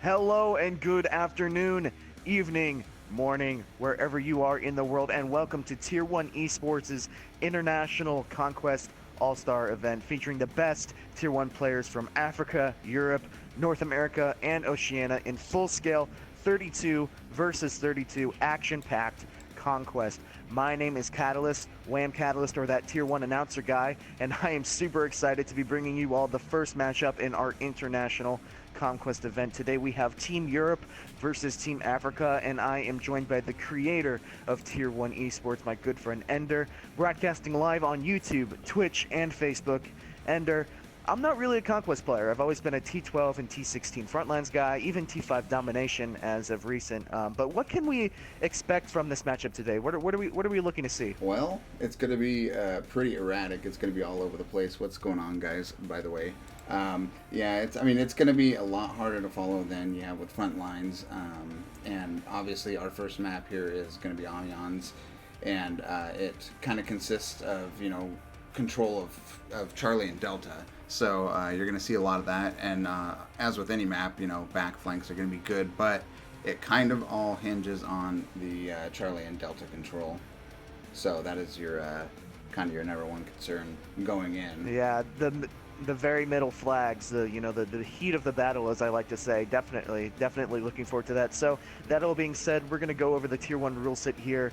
Hello and good afternoon, evening, morning, wherever you are in the world, and welcome to Tier 1 Esports' International Conquest All-Star event featuring the best Tier 1 players from Africa, Europe, North America, and Oceania in full-scale 32 versus 32 action-packed conquest. My name is Catalyst, Wham Catalyst, or that Tier 1 announcer guy, and I am super excited to be bringing you all the first matchup in our international conquest event. Today we have Team Europe versus Team Africa, and I am joined by the creator of Tier 1 Esports, my good friend Ender, broadcasting live on YouTube, Twitch, and Facebook. Ender, I'm not really a conquest player. I've always been a T12 and T16 frontlines guy, even T5 domination as of recent. But what can we expect from this matchup today? What are we looking to see? Well, it's going to be pretty erratic. It's going to be all over the place. What's going on, guys? By the way, it's going to be a lot harder to follow than you have with front lines. And obviously, our first map here is going to be Allianz, and it kind of consists of control of Charlie and Delta. So you're going to see a lot of that, and as with any map, back flanks are going to be good, but it kind of all hinges on the Charlie and Delta control. So that is your kind of your number one concern going in. Yeah, the very middle flags, the heat of the battle, as I like to say. Definitely looking forward to that. So that all being said, we're going to go over the Tier 1 rule set here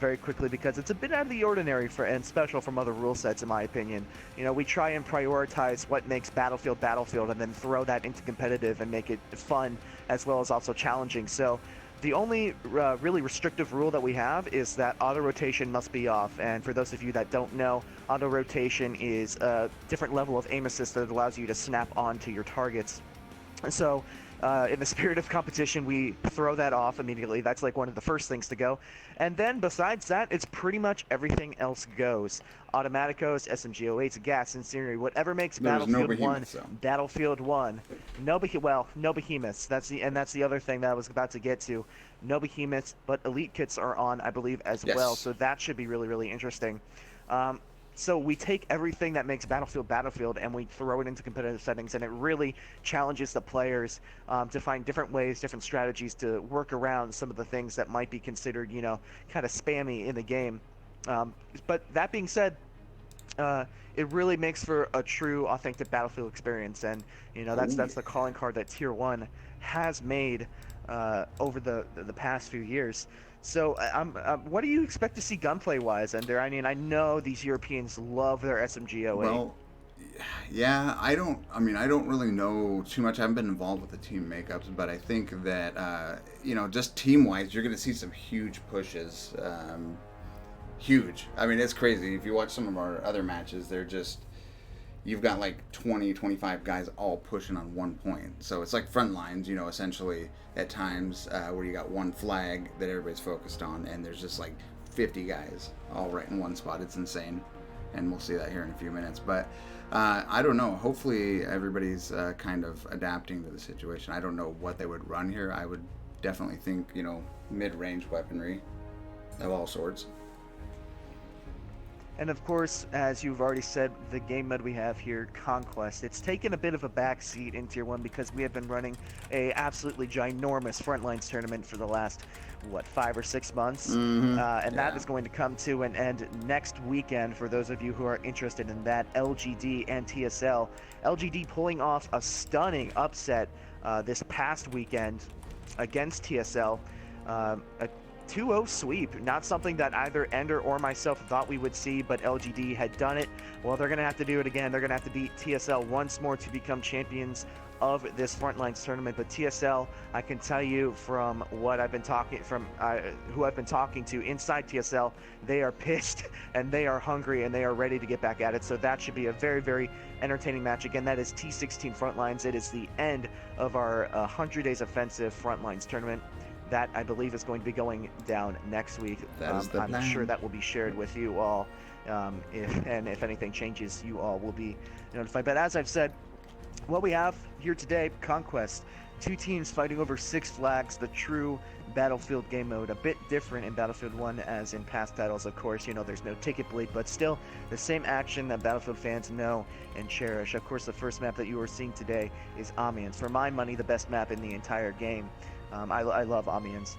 very quickly, because it's a bit out of the ordinary and special from other rule sets, in my opinion. We try and prioritize what makes Battlefield, and then throw that into competitive and make it fun as well as also challenging. So the only really restrictive rule that we have is that auto-rotation must be off. And for those of you that don't know, auto-rotation is a different level of aim assist that allows you to snap onto your targets. So in the spirit of competition, we throw that off immediately. That's like one of the first things to go. And then besides that, it's pretty much everything else goes. Automaticos, SMG08s, gas, incendiary, whatever makes Battlefield 1, Battlefield 1. No behemoths. That's the other thing that I was about to get to. No behemoths, but elite kits are on, I believe, as well. So that should be really, really interesting. So we take everything that makes Battlefield, and we throw it into competitive settings, and it really challenges the players to find different ways, different strategies to work around some of the things that might be considered, kind of spammy in the game. But that being said, it really makes for a true, authentic Battlefield experience, and that's the calling card that Tier 1 has made over the past few years. So, what do you expect to see gunplay-wise, Ender? I mean, I know these Europeans love their SMG08. Well, yeah, I don't really know too much. I haven't been involved with the team makeups, but I think that, just team-wise, you're going to see some huge pushes. Huge. I mean, it's crazy. If you watch some of our other matches, you've got like 20, 25 guys all pushing on one point. So it's like front lines, essentially at times where you got one flag that everybody's focused on, and there's just like 50 guys all right in one spot. It's insane. And we'll see that here in a few minutes. But I don't know. Hopefully everybody's kind of adapting to the situation. I don't know what they would run here. I would definitely think, mid-range weaponry of all sorts. And of course, as you've already said, the game mode we have here, Conquest, it's taken a bit of a backseat in Tier 1 because we have been running a absolutely ginormous Frontlines tournament for the last, 5 or 6 months? That is going to come to an end next weekend for those of you who are interested in that. LGD and TSL. LGD pulling off a stunning upset this past weekend against TSL. A 2-0 sweep, not something that either Ender or myself thought we would see, but LGD had done it. Well, they're going to have to do it again. They're going to have to beat TSL once more to become champions of this Frontlines tournament. But TSL, I can tell you from what I've been talking who I've been talking to inside TSL, they are pissed and they are hungry and they are ready to get back at it. So that should be a very, very entertaining match. Again, that is T16 Frontlines. It is the end of our 100 Days Offensive Frontlines tournament. That, I believe, is going to be going down next week. I'm sure that will be shared with you all. If anything changes, you all will be notified. But as I've said, What we have here today, Conquest. Two teams fighting over 6 flags, the true Battlefield game mode. A bit different in Battlefield 1 as in past titles, of course. There's no ticket bleed, but still the same action that Battlefield fans know and cherish. Of course, the first map that you are seeing today is Amiens. For my money, the best map in the entire game. I love Amiens.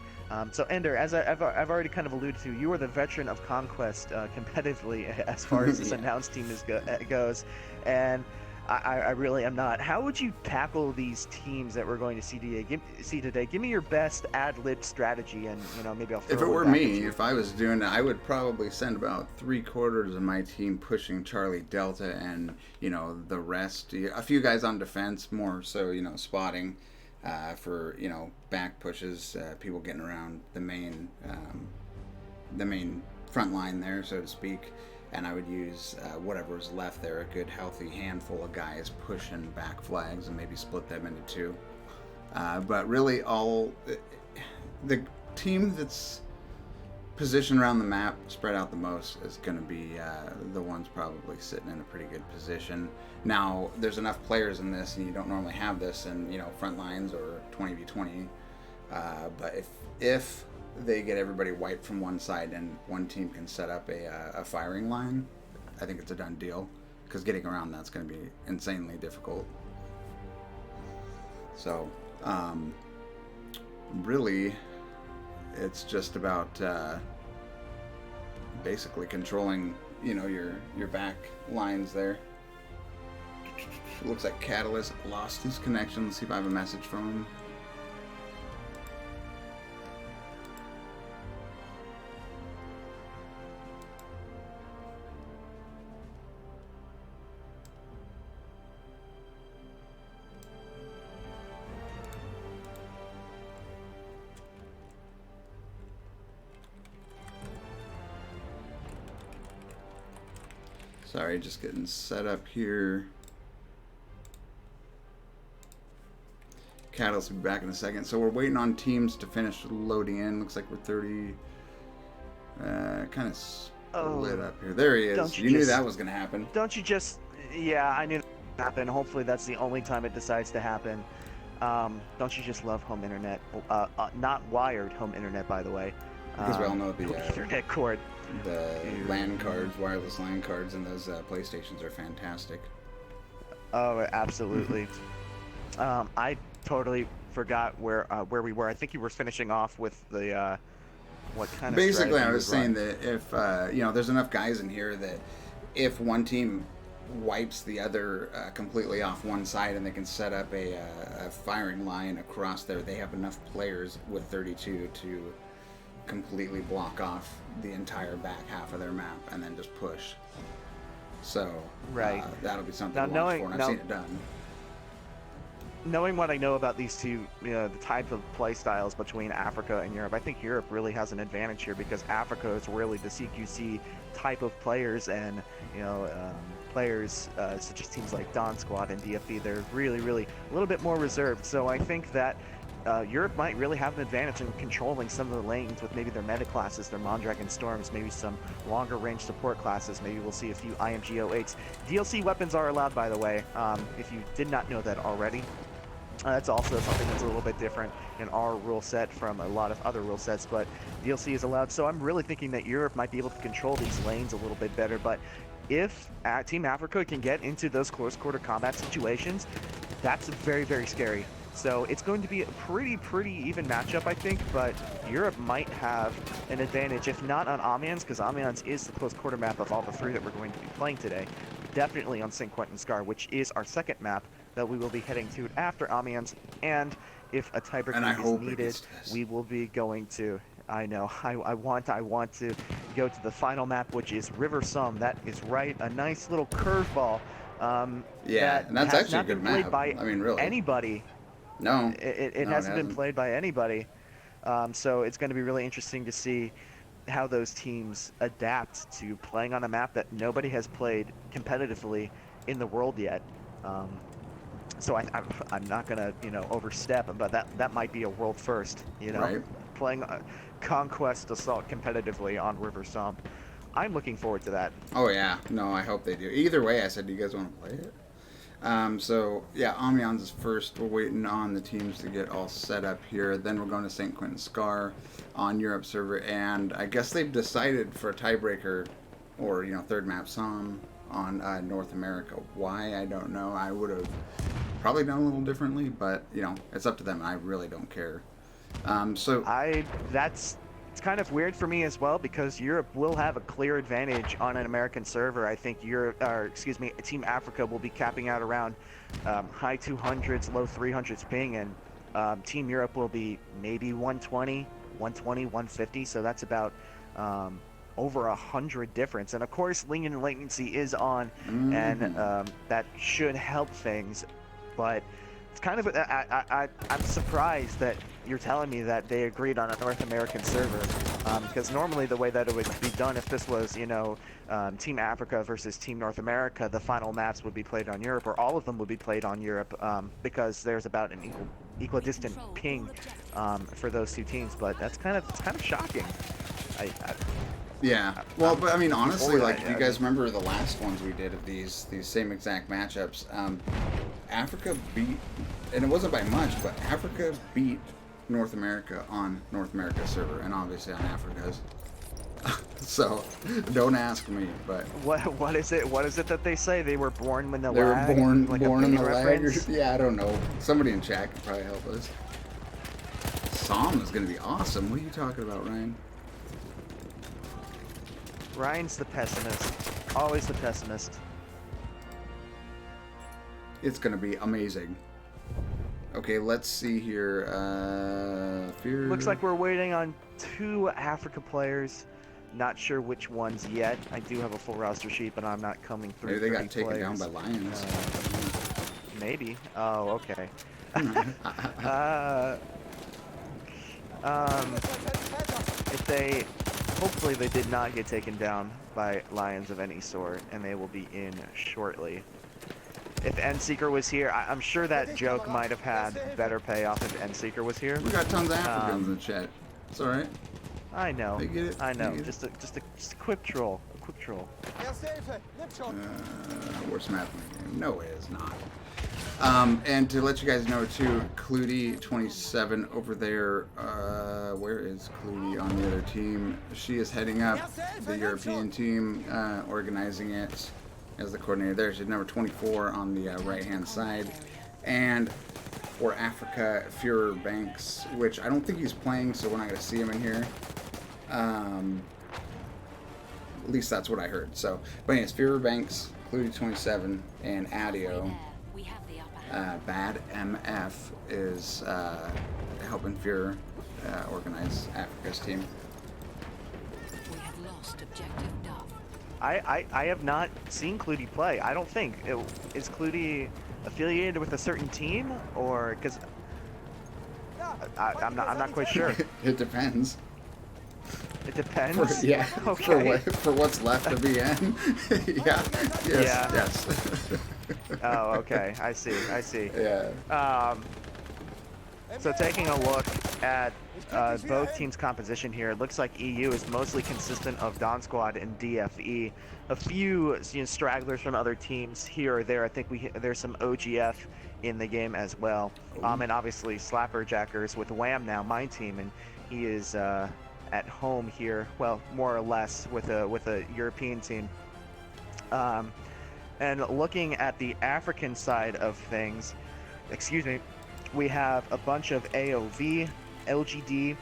So Ender, as I've already kind of alluded to, you are the veteran of Conquest competitively as far as this Yeah. announced team goes, and I really am not. How would you tackle these teams that we're going to see today? Give me your best ad-lib strategy, and maybe I'll throw If it one were back at me, you. if I was doing it, I would probably send about 3/4 of my team pushing Charlie Delta, and the rest, a few guys on defense, more so spotting for back pushes, people getting around the main front line there, so to speak. And I would use whatever's left there, a good healthy handful of guys pushing back flags, and maybe split them into two. But really, all the team that's positioned around the map, spread out the most, is going to be the ones probably sitting in a pretty good position. Now, there's enough players in this, and you don't normally have this in front lines or 20v20. But if they get everybody wiped from one side and one team can set up a firing line, I think it's a done deal, because getting around that's going to be insanely difficult. So, really, it's just about basically controlling, your back lines there. It looks like Catalyst lost his connection. Let's see if I have a message from him. Sorry, just getting set up here. Catalyst will be back in a second. So we're waiting on teams to finish loading in. Looks like we're 30. Kind of split up here. There he is. You knew that was going to happen. Don't you just? Yeah, I knew that would happen. Hopefully, that's the only time it decides to happen. Don't you just love home internet? Not wired home internet, by the way. Because we all know the Ethernet cord. The LAN cards, wireless LAN cards, and those PlayStations are fantastic. Oh, absolutely. I totally forgot where we were. I think you were finishing off with the what kind of. Basically, I was saying that if there's enough guys in here that if one team wipes the other completely off one side and they can set up a firing line across there, they have enough players with 32 to completely block off the entire back half of their map and then just push. So that'll be something to watch for, and I've seen it done. Knowing what I know about these two, the type of play styles between Africa and Europe, I think Europe really has an advantage here, because Africa is really the CQC type of players, and players such as teams like Dawn Squad and DFB, they're really a little bit more reserved. So I think that Europe might really have an advantage in controlling some of the lanes with maybe their meta classes, their Mondragon Storms, maybe some longer range support classes. Maybe we'll see a few IMG 08s. DLC weapons are allowed, by the way, if you did not know that already. That's also something that's a little bit different in our rule set from a lot of other rule sets, but DLC is allowed. So I'm really thinking that Europe might be able to control these lanes a little bit better. But if Team Africa can get into those close quarter combat situations, that's very scary. So it's going to be a pretty even matchup, I think, but Europe might have an advantage, if not on Amiens, because Amiens is the close quarter map of all the three that we're going to be playing today. Definitely on St. Quentin Scar, which is our second map that we will be heading to after Amiens. And if a tiebreaker is needed, we will be going to... I know. I want to go to the final map, which is River Somme. That is right. A nice little curveball. Yeah, and that's actually a good map. By I mean, really. Anybody. No. It hasn't been played by anybody. So it's going to be really interesting to see how those teams adapt to playing on a map that nobody has played competitively in the world yet. So I'm not going to, overstep, but that might be a world first, Right. Playing Conquest Assault competitively on River Somme. I'm looking forward to that. Oh, yeah. No, I hope they do. Either way, I said, do you guys want to play it? So yeah, Amiens is first. We're waiting on the teams to get all set up here. Then we're going to St. Quentin Scar on Europe server, and I guess they've decided for a tiebreaker, or third map Som on North America. Why, I don't know. I would have probably done a little differently, but it's up to them. I really don't care. So That's it's kind of weird for me as well because Europe will have a clear advantage on an American server. I think Team Africa will be capping out around high 200s, low 300s ping, and Team Europe will be maybe 120, 150. So that's about over 100 difference. And of course, linear latency is on, and that should help things, but it's kind of I'm surprised that you're telling me that they agreed on a North American server, because normally the way that it would be done, if this was Team Africa versus Team North America, the final maps would be played on Europe, or all of them would be played on Europe, because there's about an equidistant ping for those two teams. But it's kind of shocking. Yeah. Well, but I mean, honestly, like, if you guys remember the last ones we did of these same exact matchups, Africa beat, and it wasn't by much, but Africa beat North America on North America's server, and obviously on Africa's. So, don't ask me, but what is it that they say? They were born in the they lag? were born Like born a in the reference? lag. Yeah, I don't know. Somebody in chat could probably help us. Som is going to be awesome. What are you talking about, Ryan? Ryan's the pessimist. Always the pessimist. It's going to be amazing. Okay, let's see here. Fear. Looks like we're waiting on 2 Africa players. Not sure which ones yet. I do have a full roster sheet, but I'm not coming through. Maybe they got taken down by lions. Maybe. Oh, okay. Hopefully they did not get taken down by lions of any sort, and they will be in shortly. If Endseeker was here, I'm sure that joke might have had better payoff if Endseeker was here. We got tons of Africans in the chat. It's all right. I know. They get it. I know. They get Just a quick troll. A quick troll. Worst map in the game. No, it is not. And to let you guys know too, Clutie27 over there. Where is Clutie on the other team? She is heading up the European team, organizing it as the coordinator there. She's number 24 on the right-hand side. And for Africa, Führer Banks, which I don't think he's playing, so we're not going to see him in here. At least that's what I heard. So, but anyways, Führer Banks, Clutie27, and Adio. Bad MF is helping Führer organize Africa's team. We have lost objective Duff. I have not seen Clutie play. I don't think. Is Clutie affiliated with a certain team, or because I'm not quite sure. It depends. It depends. Yeah. Okay. For what's left to be in. Yeah. Yes. Yeah. Yes. Oh, okay. I see. Yeah. So taking a look at both teams' composition here, it looks like EU is mostly consistent of Dawn Squad and DFE. A few stragglers from other teams here or there. I think there's some OGF in the game as well. And obviously Slapperjackers with Wham now, my team, and he is at home here. Well, more or less with a European team. And looking at the African side of things, we have a bunch of AOV, LGD,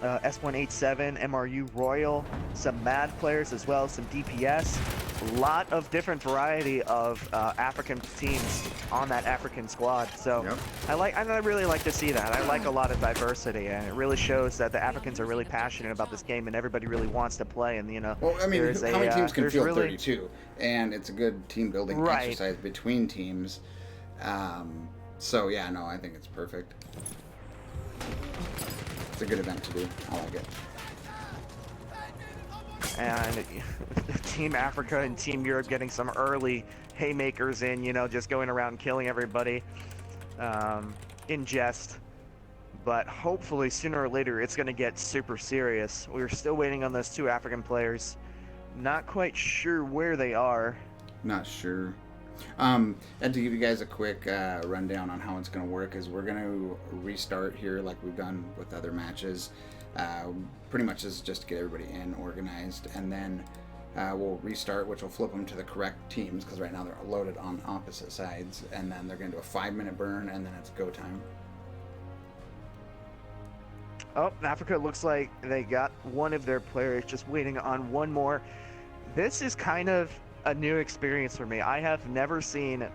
S187, MRU Royal, some MAD players as well, some DPS, a lot of different variety of African teams on that African squad. So Yep. I really like to see that. I like a lot of diversity, and it really shows that the Africans are really passionate about this game, and everybody really wants to play. And Well, I mean, how many teams can field really 32? And it's a good team building exercise between teams. So yeah, no, I think it's perfect. It's a good event to do. I like it. And Team Africa and Team Europe getting some early haymakers in, just going around killing everybody in jest. But hopefully sooner or later it's going to get super serious. We're still waiting on those 2 African players. Not quite sure where they are. Not sure. And to give you guys a quick rundown on how it's going to work is we're going to restart here like we've done with other matches. Pretty much is just to get everybody in, organized, and then we'll restart, which will flip them to the correct teams because right now they're loaded on opposite sides, and then they're going to do a 5-minute burn, and then it's go time. Oh, Africa looks like they got one of their players just waiting on one more. This is kind of a new experience for me. I have never seen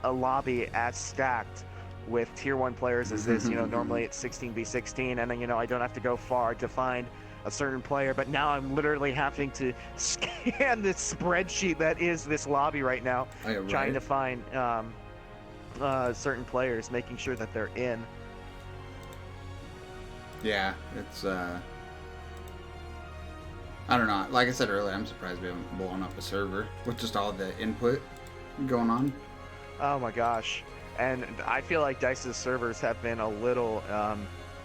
a lobby as stacked with tier 1 players as this. Normally it's 16v16, and then, I don't have to go far to find a certain player, but now I'm literally having to scan this spreadsheet that is this lobby right now, trying to find certain players, making sure that they're in. Yeah, it's I don't know. Like I said earlier, I'm surprised we haven't blown up a server with just all the input going on. Oh my gosh. And I feel like DICE's servers have been a little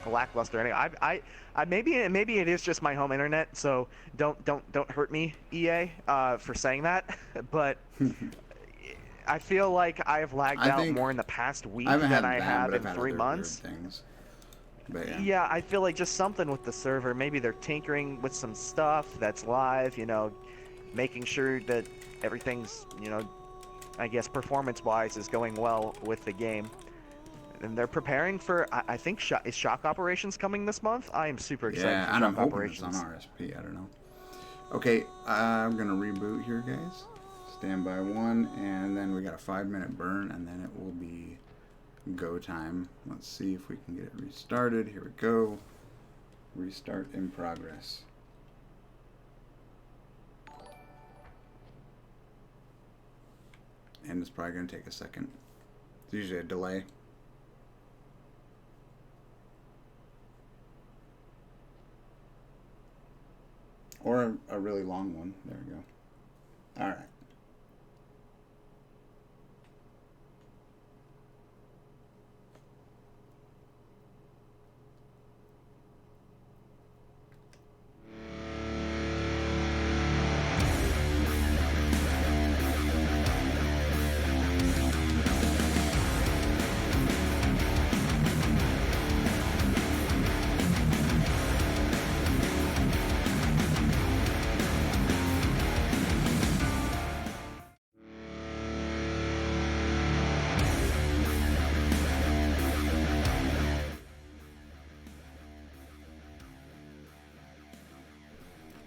lackluster. Anyway, maybe it is just my home internet, so don't hurt me, EA, for saying that. But I feel like I have lagged out more in the past week than I have in 3 months. Things. Yeah, I feel like just something with the server. Maybe they're tinkering with some stuff that's live, making sure that everything's, I guess performance-wise is going well with the game. And they're preparing for, I think, is Shock Operations coming this month? I am super excited for Shock Operations. It's on RSP, I don't know. Okay, I'm going to reboot here, guys. Standby 1, and then we got a 5-minute burn, and then it will be go time. Let's see if we can get it restarted. Here we go. Restart in progress. And it's probably going to take a second. It's usually a delay. Or a really long one. There we go. All right.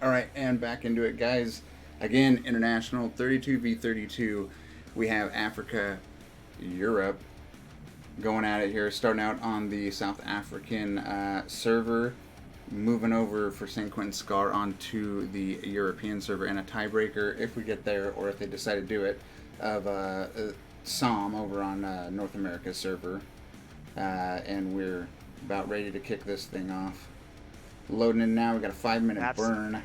All right, and back into it, guys. Again, international 32v32. We have Africa, Europe going at it here. Starting out on the South African server, moving over for St. Quentin Scar onto the European server, and a tiebreaker if we get there, or if they decide to do it, of Som over on North America's server. And we're about ready to kick this thing off. Loading in now. We got a 5-minute burn.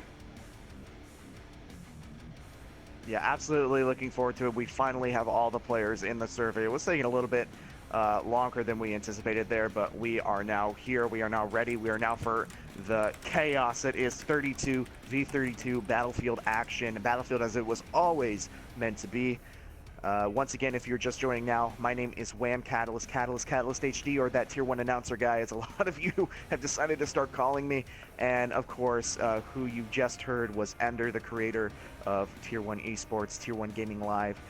Yeah, absolutely looking forward to it. We finally have all the players in the server. It was taking a little bit longer than we anticipated there, but we are now here. We are now ready. We are now for the chaos that is 32v32 Battlefield action. Battlefield as it was always meant to be. Once again, if you're just joining now, my name is Wham Catalyst HD, or that Tier 1 announcer guy, as a lot of you have decided to start calling me. And of course, who you just heard was Ender, the creator of Tier 1 Esports, Tier 1 Gaming Live,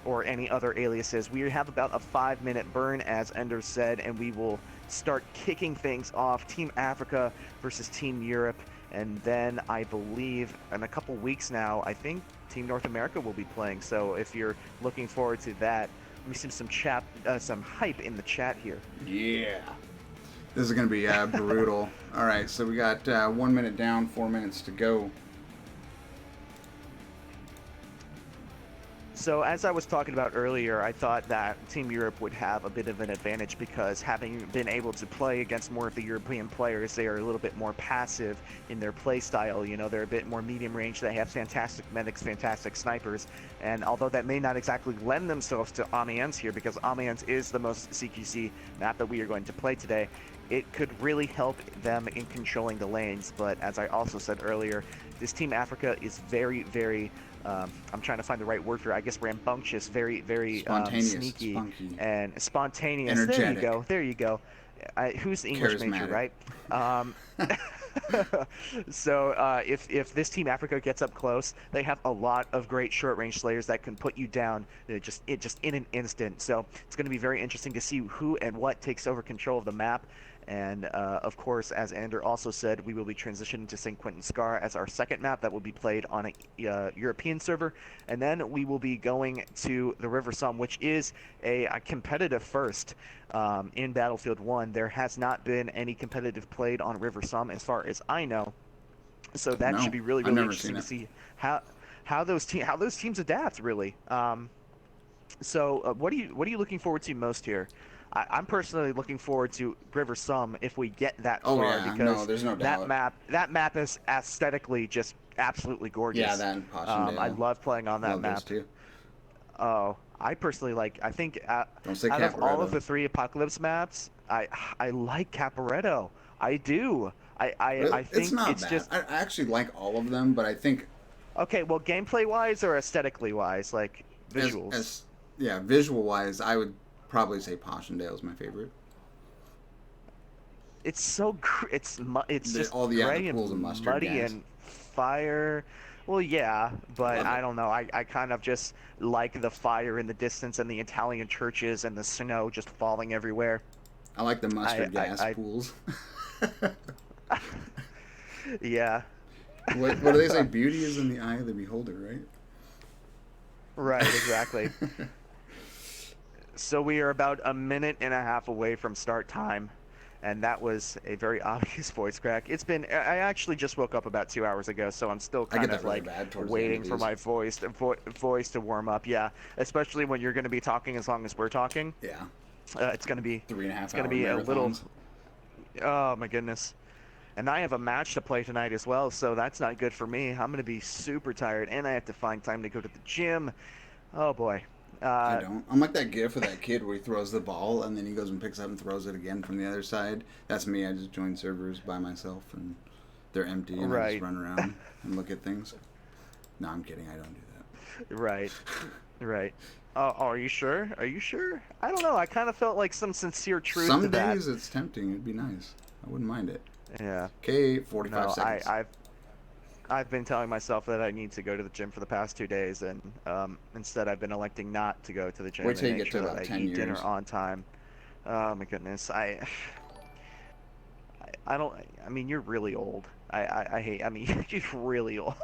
or any other aliases. We have about a 5-minute burn, as Ender said, and we will start kicking things off. Team Africa versus Team Europe. And then I believe in a couple weeks now, I think Team North America will be playing. So if you're looking forward to that, let me see some hype in the chat here. Yeah. This is going to be brutal. All right, so we got 1 minute down, 4 minutes to go. So as I was talking about earlier, I thought that Team Europe would have a bit of an advantage because having been able to play against more of the European players, they are a little bit more passive in their play style. You know, they're a bit more medium range. They have fantastic medics, fantastic snipers. And although that may not exactly lend themselves to Amiens here, because Amiens is the most CQC map that we are going to play today, it could really help them in controlling the lanes. But as I also said earlier, this Team Africa is very, very, I'm trying to find the right word for it, I guess rambunctious, very, very Spontaneous, sneaky spunky, and spontaneous. energetic, There you go. Who's the English major, charismatic. right? Um, so if this Team Africa gets up close, they have a lot of great short-range slayers that can put you down just in an instant. So it's going to be very interesting to see who and what takes over control of the map. And of course, as Ander also said, we will be transitioning to St. Quentin Scar as our second map that will be played on a European server. And then we will be going to the River Somme, which is a competitive first in Battlefield 1. There has not been any competitive played on River Somme as far as I know. So that should be really, really interesting to see how those teams adapt, really. So what are you looking forward to most here? I'm personally looking forward to River Somme if we get that far, Yeah, because no, there's no doubt. that map is aesthetically just absolutely gorgeous. Yeah, that and Passchendaele. I love playing on that Love map. those two. Oh, I personally like. I think Don't say out of all of Caporetto. the 3 Apocalypse maps, I like Caporetto. I do. I think it's not it's bad. just I actually like all of them, but I think okay. Well, gameplay wise or aesthetically wise, like visuals. visual wise, I would probably say Passchendaele is my favorite. It's so it's just All the gray and pools of mustard muddy gas. and fire. Well, yeah, but Love it. I don't know. I kind of just like the fire in the distance and the Italian churches and the snow just falling everywhere. I like the mustard gas I- pools. Yeah, what do they say? Beauty is in the eye of the beholder, right? right, exactly. So we are about a minute and a half away from start time, and that was a very obvious voice crack. I actually just woke up about 2 hours ago, so I'm still I get kind that of really like bad towards the waiting end of for these. my voice to warm up. Yeah, especially when you're going to be talking as long as we're talking. Yeah. It's going to be 3.5 it's going to hour be a little. marathons. Oh my goodness. And I have a match to play tonight as well, so that's not good for me. I'm going to be super tired, and I have to find time to go to the gym. Oh boy. I don't. I'm like that gif of that kid where he throws the ball and then he goes and picks up and throws it again from the other side. That's me. I just join servers by myself and they're empty and I Right. just run around and look at things. No, I'm kidding. I don't do that. Right. Right. Oh, are you sure? Are you sure? I don't know. I kind of felt like some sincere truth to Some that. days it's tempting. It'd be nice. I wouldn't mind it. Yeah. Okay, 45 No, seconds. I've been telling myself that I need to go to the gym for the past 2 days, and instead I've been electing not to go to the gym. Wait till and you make get to sure about that 10 I eat dinner years. on time. Oh my goodness. I don't. I mean, you're really old. I hate. I mean, you're really old.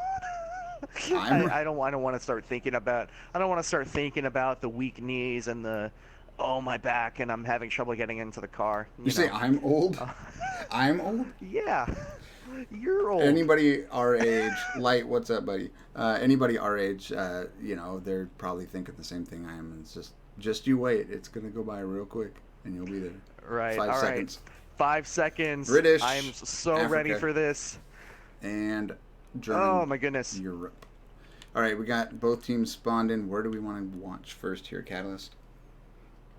I don't want to start thinking about. I don't want to start thinking about the weak knees and the, oh my back, and I'm having trouble getting into the car. You say know. I'm old? I'm old? Yeah, you're old. Anybody our age, Light, what's up, buddy? Anybody our age, they're probably thinking the same thing I am. And it's just you wait. It's going to go by real quick, and you'll be there. Right. 5 all seconds. right. 5 seconds. British, I am so ready Africa. for this. And German. Oh my goodness. Europe. All right, we got both teams spawned in. Where do we want to watch first here, Catalyst?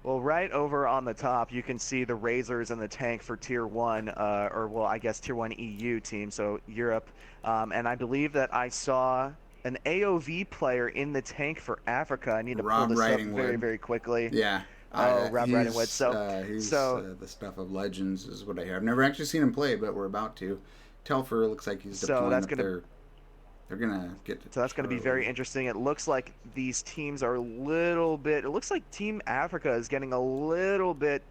Well, right over on the top, you can see the Razors and the tank for Tier 1, I guess Tier 1 EU team, so Europe. And I believe that I saw an AOV player in the tank for Africa. I need to Rob pull this up Ridingwood. very, very quickly. Yeah. Rob he's, Ridingwood. he's So the stuff of legends is what I hear. I've never actually seen him play, but we're about to. Telfer looks like he's So deploying that's up gonna- there. They're gonna get. So that's going to be very interesting. It looks like these teams are a little bit. It looks like Team Africa is getting a little bit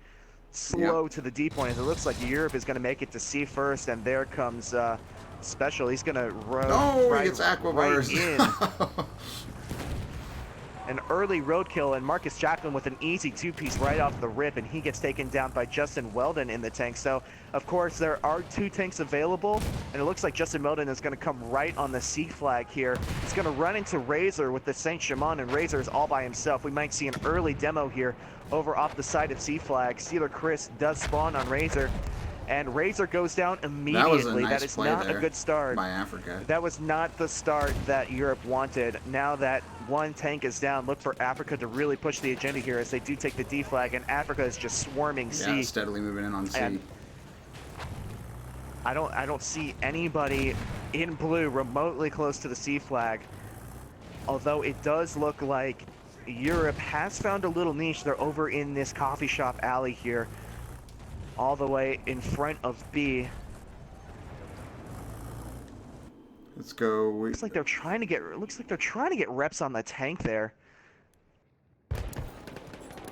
slow to the D point. It looks like Europe is going to make it to C first, and there comes Special. He's going to Oh, right, he gets aqua right bars. in. An early roadkill, and Marcus Jacklin with an easy two-piece right off the rip, and he gets taken down by Justin Weldon in the tank. So, of course, there are 2 tanks available, and it looks like Justin Weldon is going to come right on the C flag here. He's going to run into Razor with the Saint Chamond, and Razor is all by himself. We might see an early demo here over off the side of C flag. Steeler Chris does spawn on Razor, and Razor goes down immediately. That was a nice That is play not there a good start. by Africa. That was not the start that Europe wanted. Now that one tank is down, look for Africa to really push the agenda here as they do take the D flag, and Africa is just swarming C. Yeah, steadily moving in on C. And I don't see anybody in blue remotely close to the C flag. Although it does look like Europe has found a little niche. They're over in this coffee shop alley here, all the way in front of B. Let's go. Looks like they're trying to get reps on the tank there.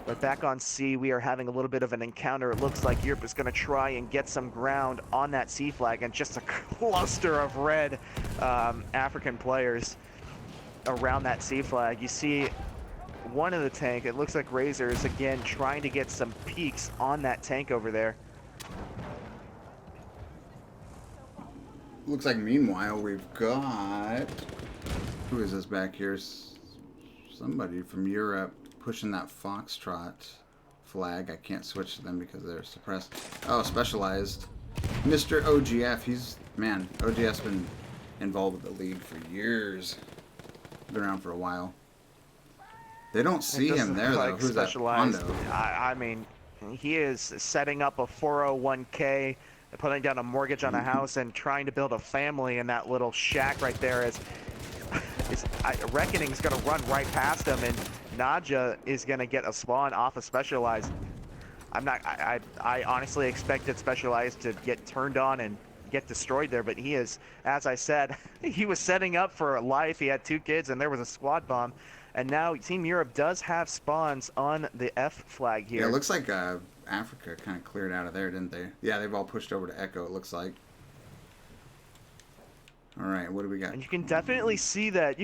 But back on C, we are having a little bit of an encounter. It looks like Europe is going to try and get some ground on that C flag, and just a cluster of red African players around that C flag. You see one of the tank, it looks like Razor is again trying to get some peaks on that tank over there. Looks like meanwhile we've got, who is this back here? Somebody from Europe pushing that Foxtrot flag. I can't switch to them because they're suppressed. Oh, Specialized. Mr. OGF. OGF's been involved with the league for years. Been around for a while. They don't see him there, though. Who's that? Hondo. I mean, he is setting up a 401k, putting down a mortgage on a house, and trying to build a family in that little shack right there. Reckoning's going to run right past him, and Nadja is going to get a spawn off of Specialized. I honestly expected Specialized to get turned on and get destroyed there, but he is, as I said, he was setting up for life. He had 2 kids, and there was a squad bomb. And now Team Europe does have spawns on the F flag here. Yeah, it looks like Africa kind of cleared out of there, didn't they? Yeah, they've all pushed over to Echo, it looks like. All right, what do we got? And you can definitely see that.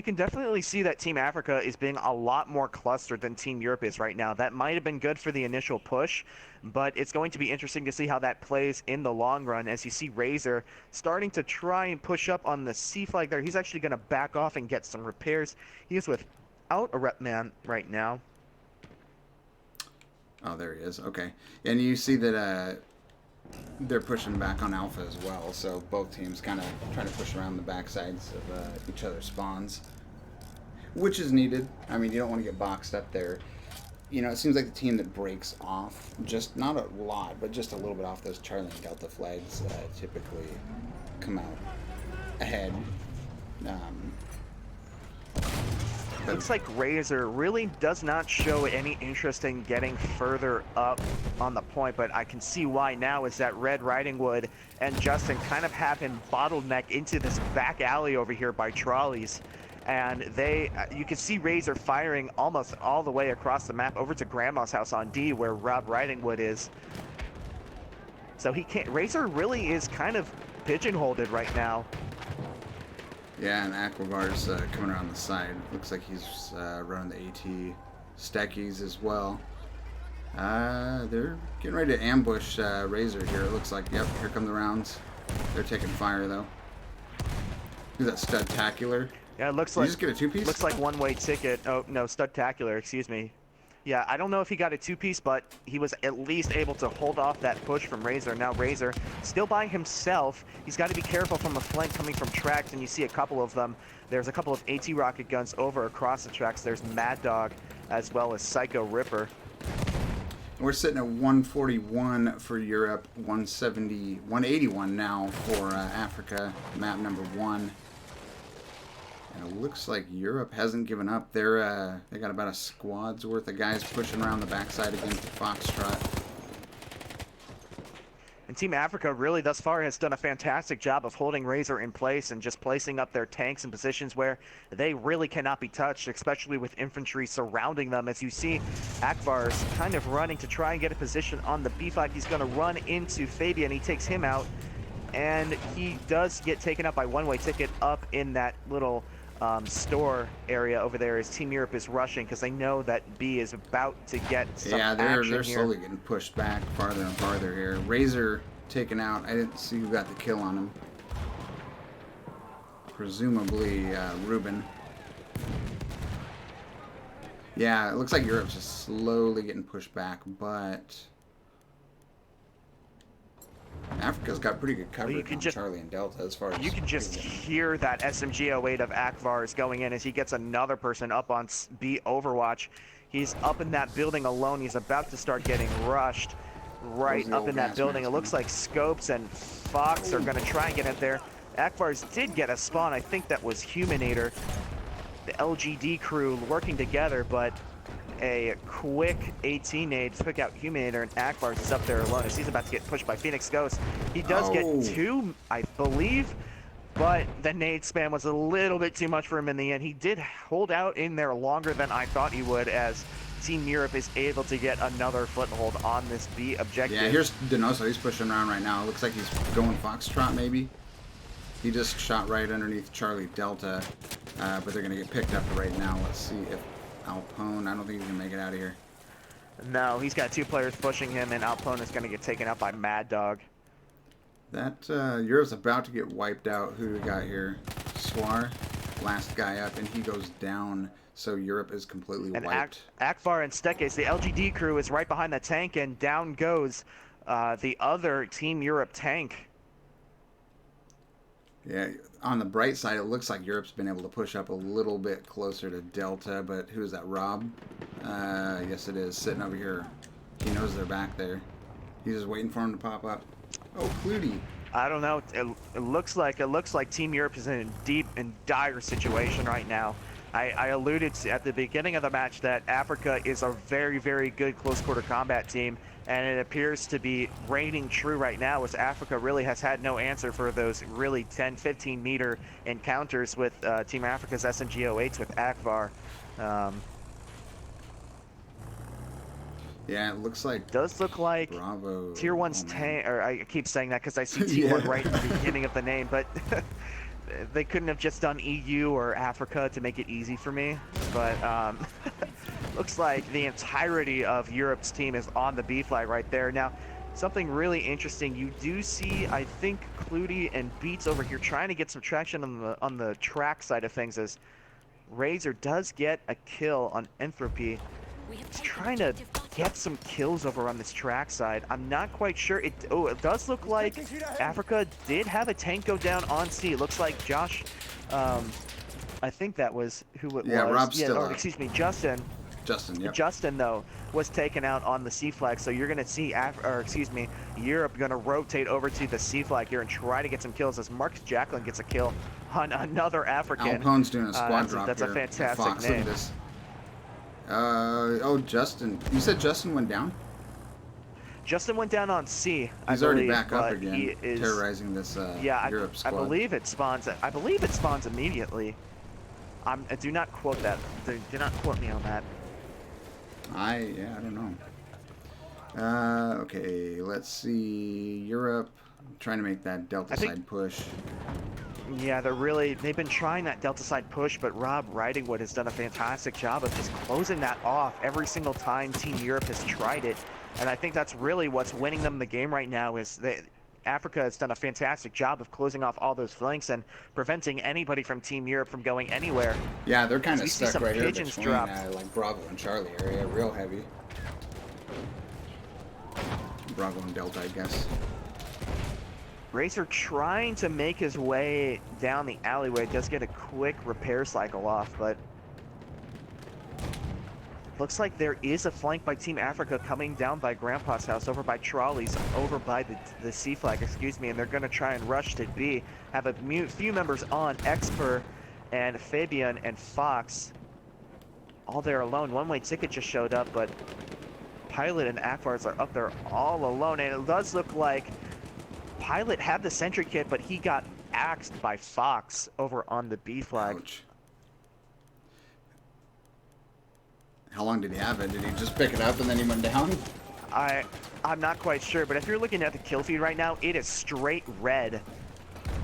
Team Africa is being a lot more clustered than Team Europe is right now. That might have been good for the initial push, but it's going to be interesting to see how that plays in the long run. As you see Razor starting to try and push up on the C flag there. He's actually going to back off and get some repairs. He is without a rep man right now. Oh, there he is. Okay, and you see that they're pushing back on Alpha as well, so both teams kind of trying to push around the backsides of each other's spawns, which is needed. I mean, you don't want to get boxed up there. You know, it seems like the team that breaks off, just not a lot, but just a little bit off those Charlie and Delta flags typically come out ahead. Looks like Razor really does not show any interest in getting further up on the point, but I can see why now, is that Red Riding Hood and Justin kind of have him bottleneck into this back alley over here by trolleys. And you can see Razor firing almost all the way across the map over to Grandma's house on D, where Rob Riding Hood is. So Razor really is kind of pigeonholed right now. Yeah, and Aquavar's coming around the side. Looks like he's running the AT stackies as well. They're getting ready to ambush Razor here. It looks like, yep, here come the rounds. They're taking fire, though. Who's that, Studtacular? Yeah, it looks Did like... you just get a two-piece? Looks like one-way ticket. Oh, no, Studtacular, excuse me. Yeah, I don't know if he got a 2-piece, but he was at least able to hold off that push from Razor. Now Razor still by himself. He's got to be careful from the flank coming from tracks, and you see a couple of them. There's a couple of AT rocket guns over across the tracks. There's Mad Dog as well as Psycho Ripper. We're sitting at 141 for Europe, 181 now for Africa, map number 1. And it looks like Europe hasn't given up. They got about a squad's worth of guys pushing around the backside against the Foxtrot. And Team Africa really thus far has done a fantastic job of holding Razor in place and just placing up their tanks in positions where they really cannot be touched, especially with infantry surrounding them. As you see, Akbar's kind of running to try and get a position on the B flag. He's going to run into Fabian. He takes him out, and he does get taken out by one-way ticket up in that little store area over there as Team Europe is rushing because they know that B is about to get some they're here. slowly getting pushed back farther and farther here. Razor taken out. I didn't see who got the kill on him. Presumably Ruben. Yeah, it looks like Europe's just slowly getting pushed back, but Africa's got pretty good coverage on Charlie and Delta as far as... You can just hear that SMG-08 of Akvar's going in as he gets another person up on B Overwatch. He's up in that building alone. He's about to start getting rushed. right the up old in that gas building. It mask, looks huh? like Scopes and Fox are going to try and get in there. Akbar's did get a spawn. I think that was Humanator. The LGD crew working together, but a quick 18 nade took out Humanator, and Akbar's is up there alone as he's about to get pushed by Phoenix Ghost. He does get Oh. 2, I believe, but the nade spam was a little bit too much for him in the end. He did hold out in there longer than I thought he would, as Team Europe is able to get another foothold on this B objective. Yeah, here's Denoso. He's pushing around right now. Looks like he's going Foxtrot, maybe. He just shot right underneath Charlie Delta, but they're going to get picked up right now. Let's see if Alpone, I don't think he's going to make it out of here. No, he's got 2 players pushing him, and Alpone is going to get taken out by Mad Dog. That Europe's about to get wiped out. Who do we got here? Swar, last guy up, and he goes down. So Europe is completely And wiped. Akbar and Stekes, the LGD crew, is right behind the tank, and down goes the other Team Europe tank. Yeah, on the bright side, it looks like Europe's been able to push up a little bit closer to Delta, but who is that, Rob? Yes, it is, sitting over here. He knows they're back there. He's just waiting for him to pop up. Oh, Clutie. I don't know. It looks like Team Europe is in a deep and dire situation right now. I alluded to, at the beginning of the match, that Africa is a very, very good close quarter combat team, and it appears to be reigning true right now, as Africa really has had no answer for those really 10, 15 meter encounters with Team Africa's SMG-08s with Akbar. Yeah, it looks like Does look like Bravo. Tier 1's tank, or I keep saying that because I see T1 right in the beginning of the name, but they couldn't have just done EU or Africa to make it easy for me. But looks like the entirety of Europe's team is on the B flag right there. Now, something really interesting, you do see, I think, Clutie and Beats over here trying to get some traction on the track side of things, as Razor does get a kill on Entropy. He's trying to get some kills over on this track side. I'm not quite sure. It does look like Africa did have a tank go down on C. It looks like Josh, I think that was who it was. Yeah, Rob's still up. Excuse me, Justin. Yep. Justin, though, was taken out on the C flag, so you're going to see, Europe going to rotate over to the C flag here and try to get some kills, as Marcus Jacqueline gets a kill on another African. Alpone's doing a squad drop that's here. A fantastic Fox, name. look at this. Oh, Justin. You said Justin went down? Justin went down on C. He's already back up again, he is terrorizing this Europe squad. I believe it spawns. I believe it spawns immediately. Do not quote that. Do not quote me on that. I don't know. Okay, let's see. Europe trying to make that Delta side push. Yeah, they've been trying that Delta side push, but Rob Ridingwood has done a fantastic job of just closing that off every single time Team Europe has tried it. And I think that's really what's winning them the game right now, is that Africa has done a fantastic job of closing off all those flanks and preventing anybody from Team Europe from going anywhere. Yeah, they're kind of stuck right here pigeons between like Bravo and Charlie area, real heavy. Bravo and Delta, I guess. Racer trying to make his way down the alleyway, does get a quick repair cycle off, but looks like there is a flank by Team Africa coming down by Grandpa's house, over by Trolleys, over by the C flag, excuse me, and they're going to try and rush to B. Have a few members on, Exper and Fabian and Fox, all there alone. One-way ticket just showed up, but Pilot and Akbars are up there all alone, and it does look like Pilot had the sentry kit, but he got axed by Fox over on the B flag. Ouch. How long did he have it? Did he just pick it up and then he went down? I'm not quite sure, but if you're looking at the kill feed right now, it is straight red.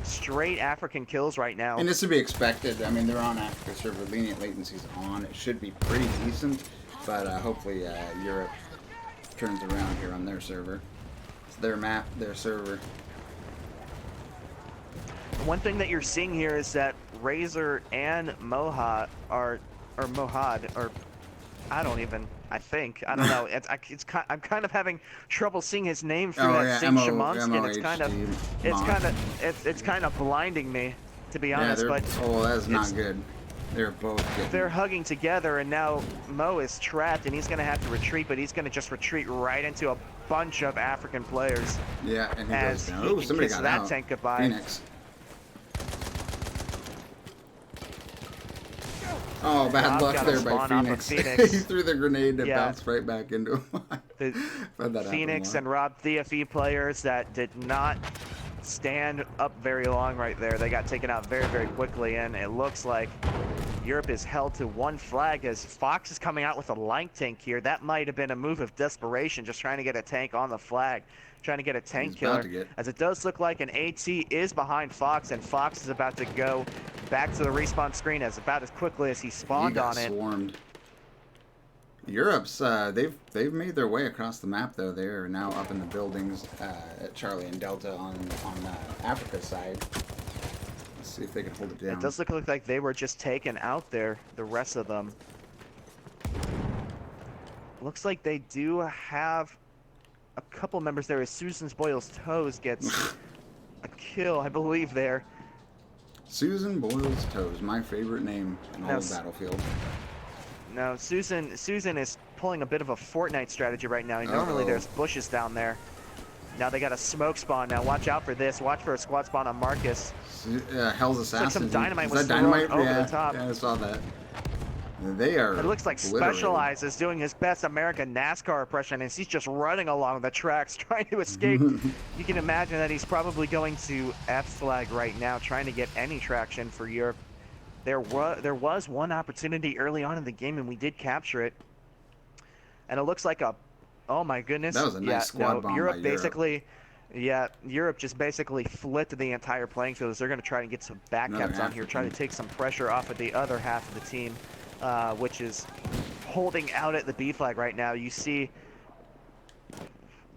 Straight African kills right now. And this would be expected. I mean, they're on Africa server. Lenient latency's on. It should be pretty decent, but hopefully Europe turns around here on their server. It's their map, their server. One thing that you're seeing here is that Razor and Mohad are, I don't know. I'm kind of having trouble seeing his name through that Saint Shimon skin. It's kind of blinding me, to be honest. But that's not good. They're both getting... They're hugging together, and now Mo is trapped, and he's going to have to retreat, but he's going to just retreat right into bunch of African players. Yeah, and he As goes down. he Oh, can somebody kiss got that out. tank goodbye. Phoenix. Oh, bad Rob luck got a there by spawn off of Phoenix. Phoenix. He threw the grenade and Yeah. bounced right back into him. The I've had that happen Phoenix more. and Rob TFE players that did not stand up very long right there. They got taken out very, very quickly, and it looks like Europe is held to one flag as Fox is coming out with a line tank here. That might have been a move of desperation, just trying to get a tank on the flag, trying to get a tank He's about killer. to get- As it does look like an AT is behind Fox, and Fox is about to go back to the respawn screen as about as quickly as he He spawned got on it. swarmed. Europe's they've made their way across the map though. They are now up in the buildings at Charlie and Delta on Africa's side. Let's see if they can hold it down. It does look like they were just taken out there, the rest of them. Looks like they do have a couple members there as Susan Boyle's Toes gets a kill, I believe, there. Susan Boyle's Toes, my favorite name in all Now, of Battlefield. Now, Susan is pulling a bit of a Fortnite strategy right now. Normally Uh-oh. there's bushes down there. Now they got a smoke spawn. Now watch out for this. Watch for a squad spawn on Marcus. Hell's Assassin. like some dynamite Is was that dynamite? thrown over Yeah, the top. yeah, I saw that. They are. It looks like obliterated. Specialized is doing his best American NASCAR impression as he's just running along the tracks trying to escape. You can imagine that he's probably going to F flag right now, trying to get any traction for Europe. There was one opportunity early on in the game, and we did capture it. And it looks like a, oh my goodness. That was a nice squad bomb Europe by basically, yeah, Europe just basically flipped the entire playing field. They're going to try and get some backcaps on here, try to take some pressure off of the other half of the team, which is holding out at the B flag right now. You see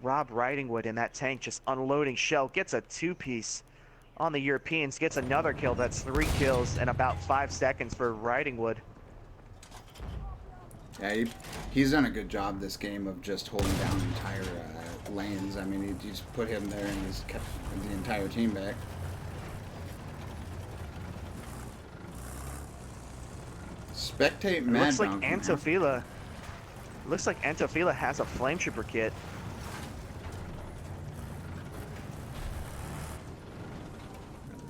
Rob Ridingwood in that tank just unloading shell, gets a two-piece on the Europeans, gets another kill. That's 3 kills in about 5 seconds for Ridingwood. Yeah, he's done a good job this game of just holding down entire lanes. I mean, he just put him there and he's kept the entire team back. Spectate It Mad looks like Dog. Antofila has a flame trooper kit.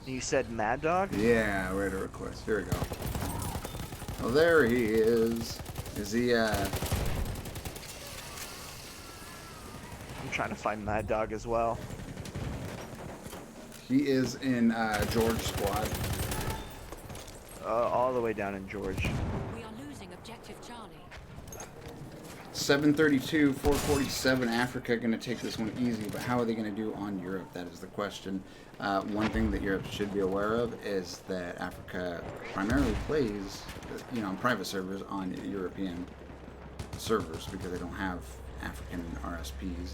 You said Mad Dog? Yeah, we had a request. Here we go. Oh, there he is. Is he, I'm trying to find Mad Dog as well. he is in George squad. All the way down in George. We are losing objective Charlie. 732, 447. Africa going to take this one easy, but how are they going to do on Europe? That is the question. One thing that Europe should be aware of is that Africa primarily plays, on private servers on European servers because they don't have African RSPs.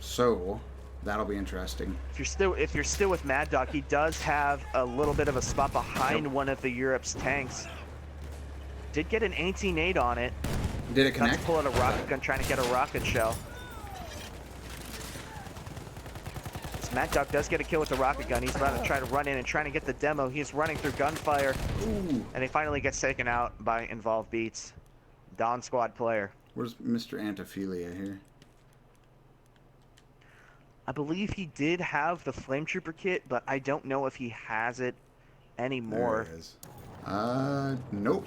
So that'll be interesting. If you're still with Mad Dog, he does have a little bit of a spot behind one of the Europe's tanks. Did get an 18-8 on it. Did it Got to connect? pull out a rocket gun, trying to get a rocket shell. This Mad Dog does get a kill with the rocket gun. He's about to try to run in and trying to get the demo. He's running through gunfire, Ooh. and he finally gets taken out by Involved Beats. Dawn Squad player. Where's Mr. Antophilia here? I believe he did have the Flame Trooper kit, but I don't know if he has it anymore. There it is. Nope.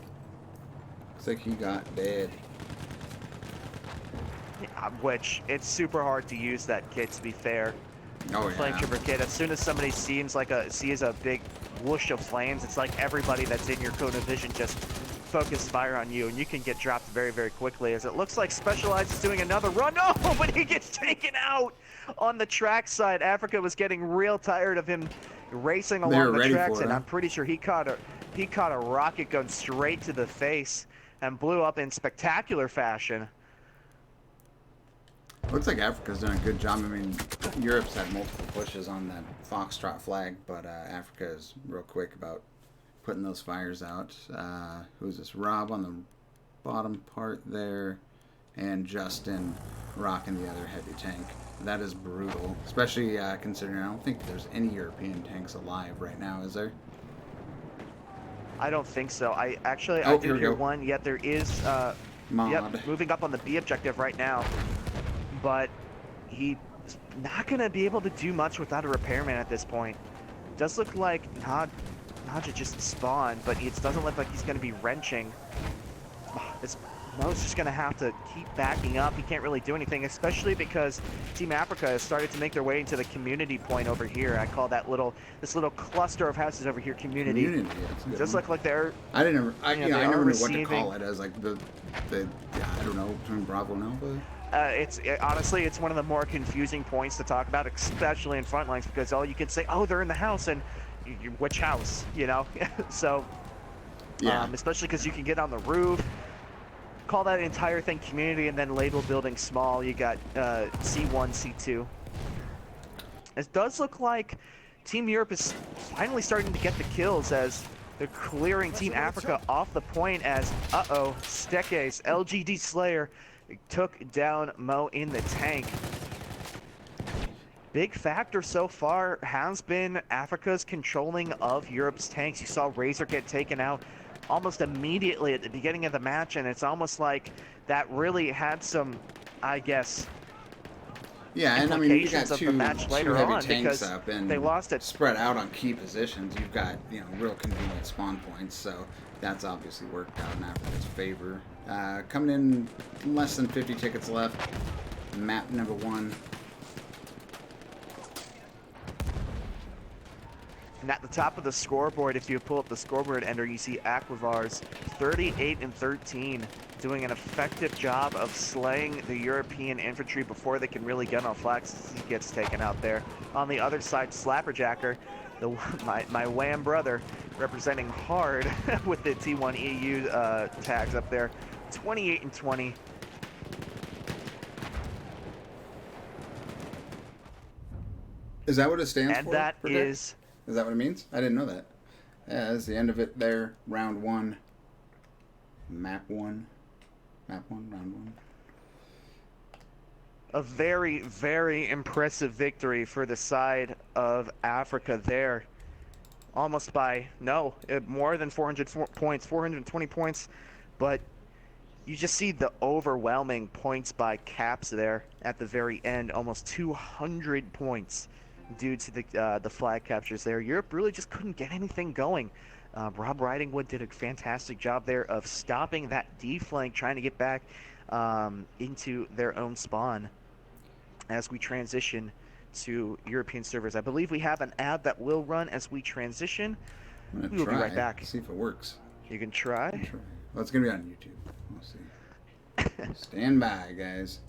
Looks like he got dead. Which, it's super hard to use that kit, to be fair. Oh, Flame yeah. Trooper kit, as soon as somebody sees a big whoosh of flames, it's like everybody that's in your cone of vision just focus fire on you, and you can get dropped very, very quickly. As it looks like Specialized is doing another run. No, but he gets taken out on the track side. Africa was getting real tired of him racing They were along the ready tracks, for it, and huh? I'm pretty sure he caught a rocket gun straight to the face and blew up in spectacular fashion. Looks like Africa's done a good job. I mean, Europe's had multiple pushes on that Foxtrot flag, but Africa is real quick about putting those fires out. Who's this? Rob on the bottom part there, and Justin rocking the other heavy tank. That is brutal, especially considering I don't think there's any European tanks alive right now, is there? I don't think so. I here did we hear go. one, yet there is Mod. yep, moving up on the B objective right now. but he's not going to be able to do much without a repairman at this point. Does look like Naja just spawned, but it doesn't look like he's going to be wrenching. Mo's just going to have to keep backing up. He can't really do anything, especially because Team Africa has started to make their way into the community point over here. I call that this little cluster of houses over here community. Yeah, it's a good Does one. look like they're... I never knew what to call receiving- it as, like, the I don't know, between Bravo and Alpha. Honestly, it's one of the more confusing points to talk about, especially in frontlines, because all you can say, oh, they're in the house, and which house, you know? So, Yeah. especially because you can get on the roof, call that entire thing community, and then label building small. You got C1, C2. It does look like Team Europe is finally starting to get the kills as they're clearing Team Africa off the point as, Stekes, LGD Slayer, took down Mo in the tank. Big factor so far has been Africa's controlling of Europe's tanks. You saw Razor get taken out almost immediately at the beginning of the match, and it's almost like that really had some, I guess, yeah, and I mean, you got implications of the match two later heavy on tanks because up and they lost it. spread out on key positions. You've got, real convenient spawn points, so that's obviously worked out in Africa's favor. Coming in less than 50 tickets left. Map number 1. And at the top of the scoreboard, if you pull up the scoreboard ender, you see Aquivars 38-13, doing an effective job of slaying the European infantry before they can really get on flags. He gets taken out there. On the other side, Slapperjacker, my Wham brother, representing hard with the T1 EU tags up there, 28-20. Is that what it stands for? And that is... Is that what it means? I didn't know that. Yeah, that's the end of it there. Round 1. Map 1. Map 1, round 1. A very, very impressive victory for the side of Africa there. Almost by, more than 400 points, 420 points. But you just see the overwhelming points by Caps there at the very end. Almost 200 points due to the flag captures there. Europe really just couldn't get anything going. Rob Ridingwood did a fantastic job there of stopping that D flank, trying to get back into their own spawn as we transition to European servers. I believe we have an ad that will run as we transition. I'm We will be right back. See if it works. You can try. Well, it's going to be on YouTube. We'll see. Stand by, guys.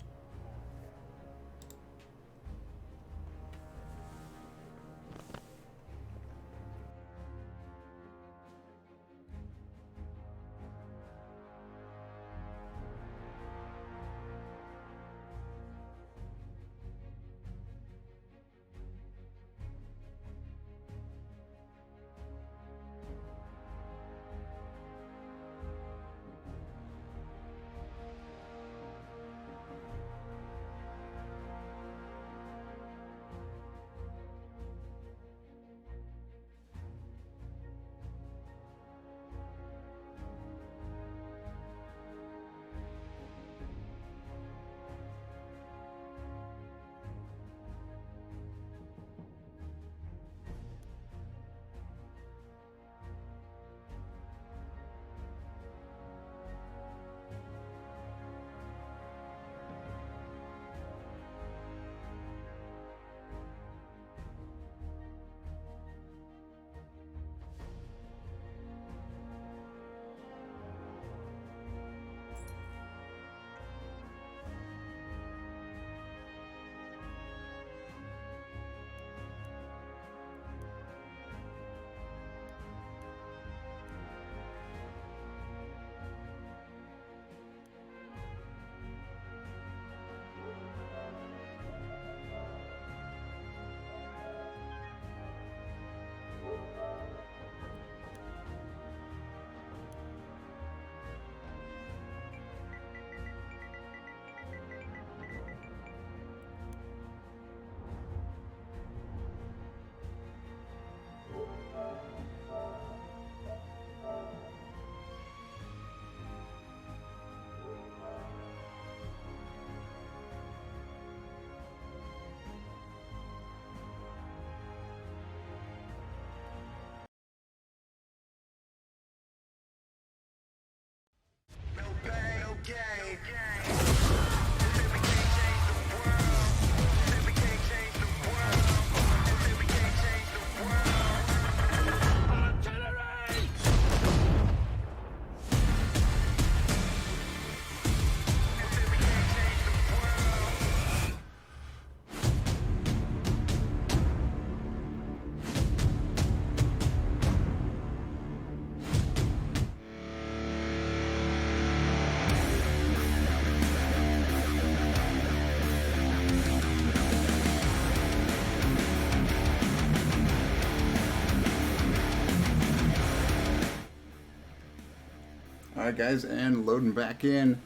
Alright guys, and loading back in.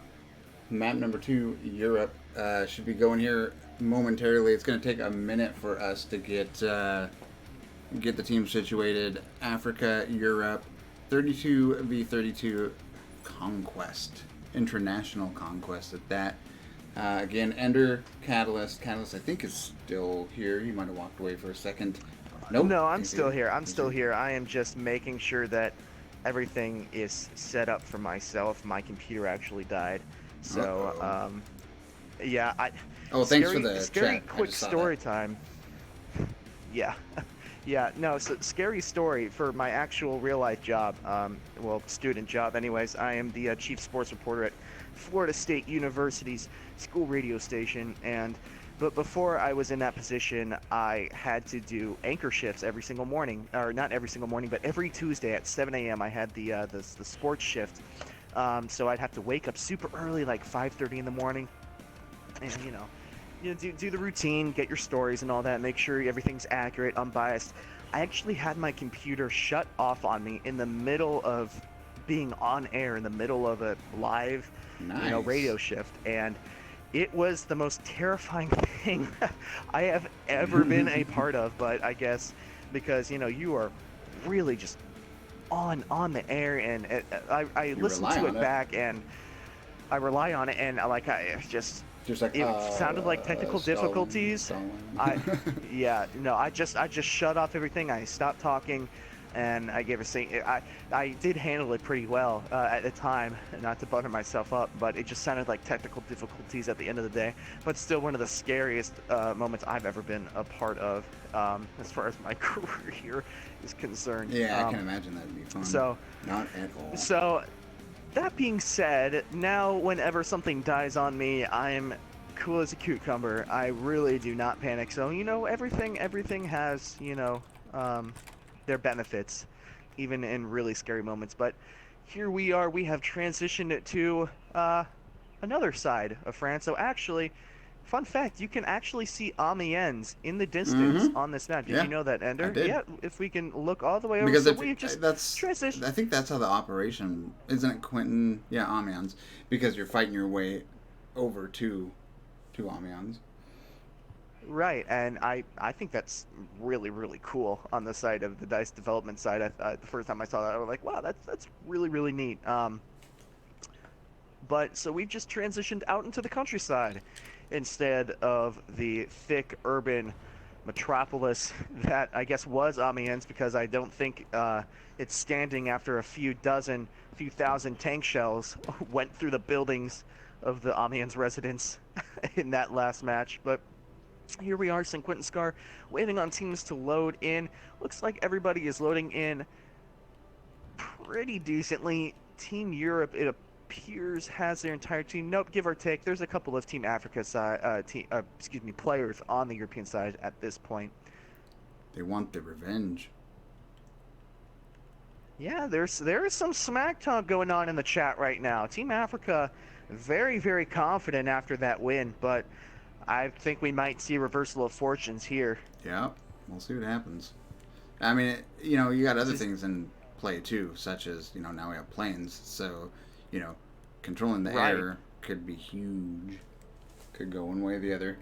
Map number 2, Europe. Should be going here momentarily. It's going to take a minute for us to get the team situated. Africa, Europe, 32v32 conquest. International conquest at that. Again, Ender, Catalyst. Catalyst, I think, is still here. You might have walked away for a second. Nope. No, I'm still here. I'm still here. I am just making sure that everything is set up for myself. My computer actually died. So, yeah, Oh, thanks for the scary chat. quick story time. Yeah. Yeah, no, so scary story for my actual real-life job, well, student job anyways. I am the chief sports reporter at Florida State University's school radio station, but before I was in that position, I had to do anchor shifts every single morning, or not every single morning, but every Tuesday at 7 a.m. I had the sports shift, so I'd have to wake up super early, like 5:30 in the morning, and do the routine, get your stories and all that, make sure everything's accurate, unbiased. I actually had my computer shut off on me in the middle of being on air, in the middle of a live, radio shift, and it was the most terrifying thing I have ever been a part of. But I guess because you are really just on the air, and I listen to it back, and I rely on it, and I just like, it sounded like technical difficulties. I just shut off everything. I stopped talking, and I gave a sing. I did handle it pretty well at the time, not to butter myself up, but it just sounded like technical difficulties at the end of the day. But still, one of the scariest moments I've ever been a part of, as far as my career is concerned. Yeah, I can imagine that'd be fun. So not at all. So. That being said, now whenever something dies on me, I'm cool as a cucumber. I really do not panic. So, everything has, their benefits, even in really scary moments. But here we are, we have transitioned it to another side of France. So actually, fun fact, you can actually see Amiens in the distance on this map. Did you know that, Ender? I did. Yeah, if we can look all the way over. Because so we just transitioned. I think that's how the operation, isn't it, Quentin? Yeah, Amiens. Because you're fighting your way over to Amiens. Right, and I think that's really, really cool on the side of the DICE development side. The first time I saw that, I was like, wow, that's really, really neat. But so we've just transitioned out into the countryside instead of the thick urban metropolis that I guess was Amiens, because I don't think it's standing after a few thousand tank shells went through the buildings of the Amiens residents in that last match. But here we are, St. Quentin Scar, waiting on teams to load in. Looks like everybody is loading in pretty decently. Team Europe, it appears, has their entire team. Nope, give or take. There's a couple of Team Africa side, players on the European side at this point. They want the revenge. Yeah, there is some smack talk going on in the chat right now. Team Africa, very, very confident after that win, but I think we might see a reversal of fortunes here. Yeah, we'll see what happens. I mean, you got other things in play too, such as, now we have planes, so, controlling the air could be huge. Could go one way or the other.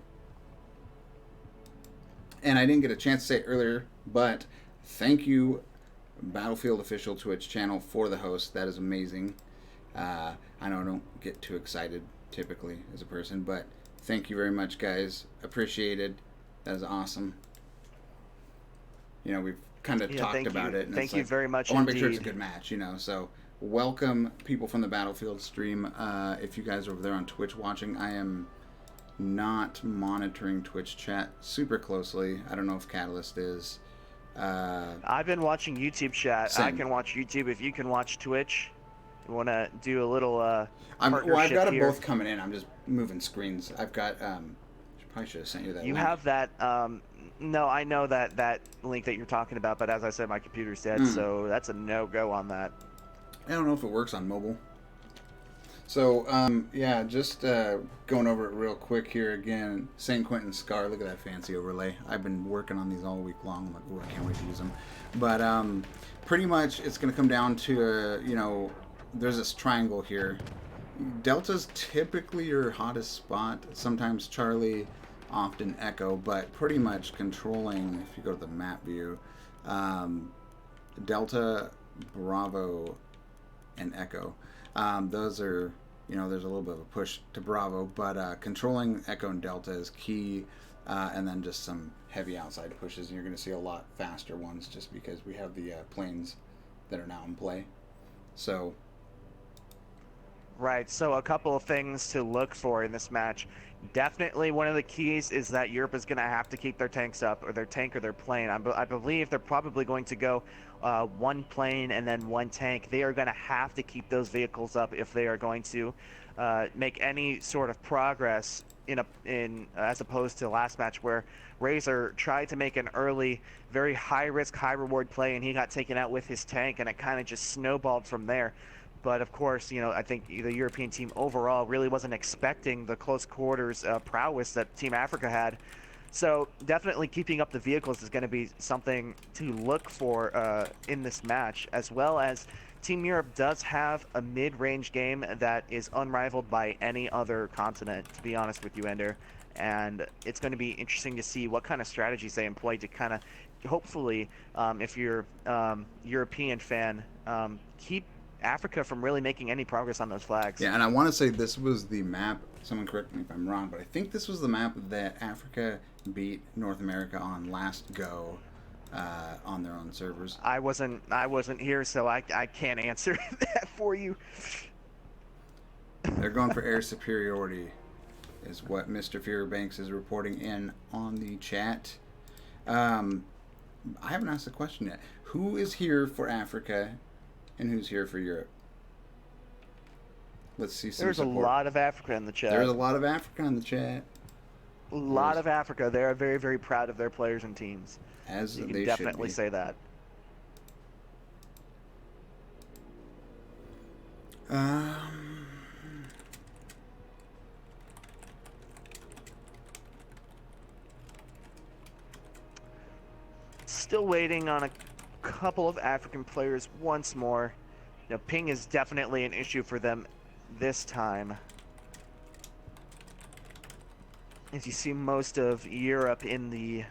And I didn't get a chance to say it earlier, but thank you, Battlefield Official Twitch channel, for the host. That is amazing. I know I don't get too excited typically as a person, but thank you very much, guys. Appreciated. That is awesome. We've kind of talked about it. And thank you very much. I want to make sure it's a good match, So welcome people from the Battlefield stream. If you guys are over there on Twitch watching, I am not monitoring Twitch chat super closely. I don't know if Catalyst is. I've been watching YouTube chat. Same. I can watch YouTube if you can watch Twitch. You want to do a little partnership I've got them here. both coming in. I'm just moving screens. I've got probably should have sent you that You link. have that no, I know that link that you're talking about, but as I said, my computer's dead, so that's a no-go on that. I don't know if it works on mobile. So, yeah, just going over it real quick here again. St. Quentin Scar, look at that fancy overlay. I've been working on these all week long. I'm like, ooh, I can't wait to use them. But pretty much it's going to come down to, there's this triangle here. Delta's typically your hottest spot. Sometimes Charlie, often Echo, but pretty much controlling, if you go to the map view, Delta, Bravo, and Echo. Those are, there's a little bit of a push to Bravo, but controlling Echo and Delta is key, and then just some heavy outside pushes. And you're going to see a lot faster ones just because we have the planes that are now in play. So. Right, so a couple of things to look for in this match. Definitely one of the keys is that Europe is going to have to keep their tanks up, or their tank or their plane. I believe they're probably going to go one plane and then one tank. They are going to have to keep those vehicles up if they are going to make any sort of progress in as opposed to the last match where Razor tried to make an early, very high-risk, high-reward play, and he got taken out with his tank, and it kind of just snowballed from there. But of course, I think the European team overall really wasn't expecting the close quarters prowess that Team Africa had. So definitely keeping up the vehicles is going to be something to look for in this match, as well as Team Europe does have a mid-range game that is unrivaled by any other continent, to be honest with you, Ender. And it's going to be interesting to see what kind of strategies they employ to kind of, hopefully, if you're European fan, keep Africa from really making any progress on those flags. Yeah, and I want to say this was the map, someone correct me if I'm wrong, but I think this was the map that Africa beat North America on last go on their own servers. I wasn't here, so I can't answer that for you. They're going for air superiority, is what Mr. Fearbanks is reporting in on the chat. I haven't asked the question yet. Who is here for Africa and who's here for Europe? Let's see some There's support. a lot of Africa in the chat. There's a lot of Africa in the chat. A lot of Africa. They are very, very proud of their players and teams. As you they can definitely should be. say that. Still waiting on a couple of African players once more. Ping is definitely an issue for them this time. As you see most of Europe in the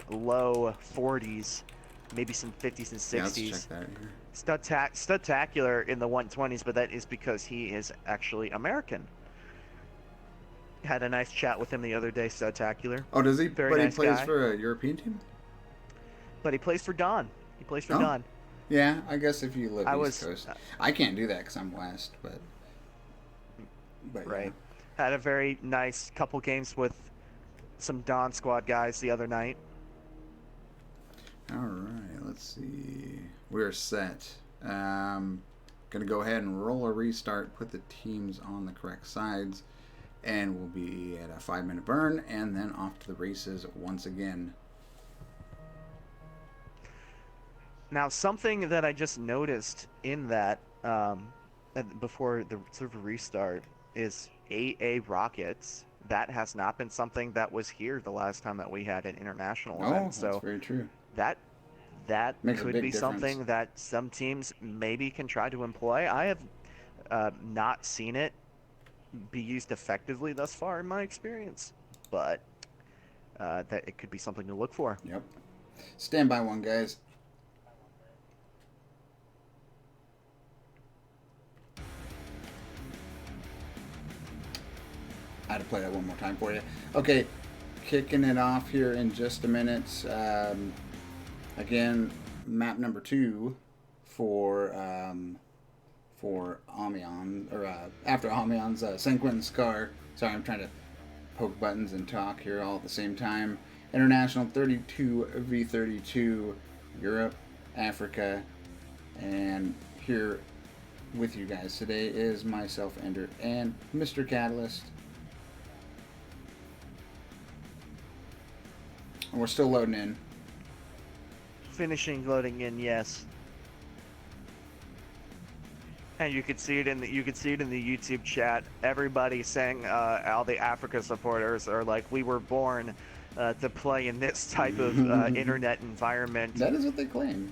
low 40s, maybe some 50s and 60s. Yeah, let's check that here. Studtacular in the 120s, but that is because he is actually American. Had a nice chat with him the other day, Studtacular. Oh, does he? Very but nice he plays guy. for a European team? But he plays for Don. He plays for Don. Yeah, I guess if you live East Coast. Coast. I can't do that because I'm West, but Right. Yeah. Had a very nice couple games with some Don squad guys the other night. All right, let's see. We're set. Gonna go ahead and roll a restart, put the teams on the correct sides, and we'll be at a 5-minute burn, and then off to the races once again. Now, something that I just noticed in that before the server restart is AA rockets. That has not been something that was here the last time that we had an international event. That's So very true. that Makes a could big be difference. something that some teams maybe can try to employ. I have not seen it be used effectively thus far in my experience, but that it could be something to look for. Yep. Stand by one, guys. I had to play that one more time for you. Okay, kicking it off here in just a minute. Again, map number 2 for Amiens, or after Amiens, San Quentin Scar. Sorry, I'm trying to poke buttons and talk here all at the same time. International 32v32, Europe, Africa, and here with you guys today is myself, Ender, and Mr. Catalyst. And we're still loading in. Finishing loading in, yes. And you could see it in the YouTube chat. Everybody saying, all the Africa supporters are like, we were born to play in this type of internet environment. That is what they claim.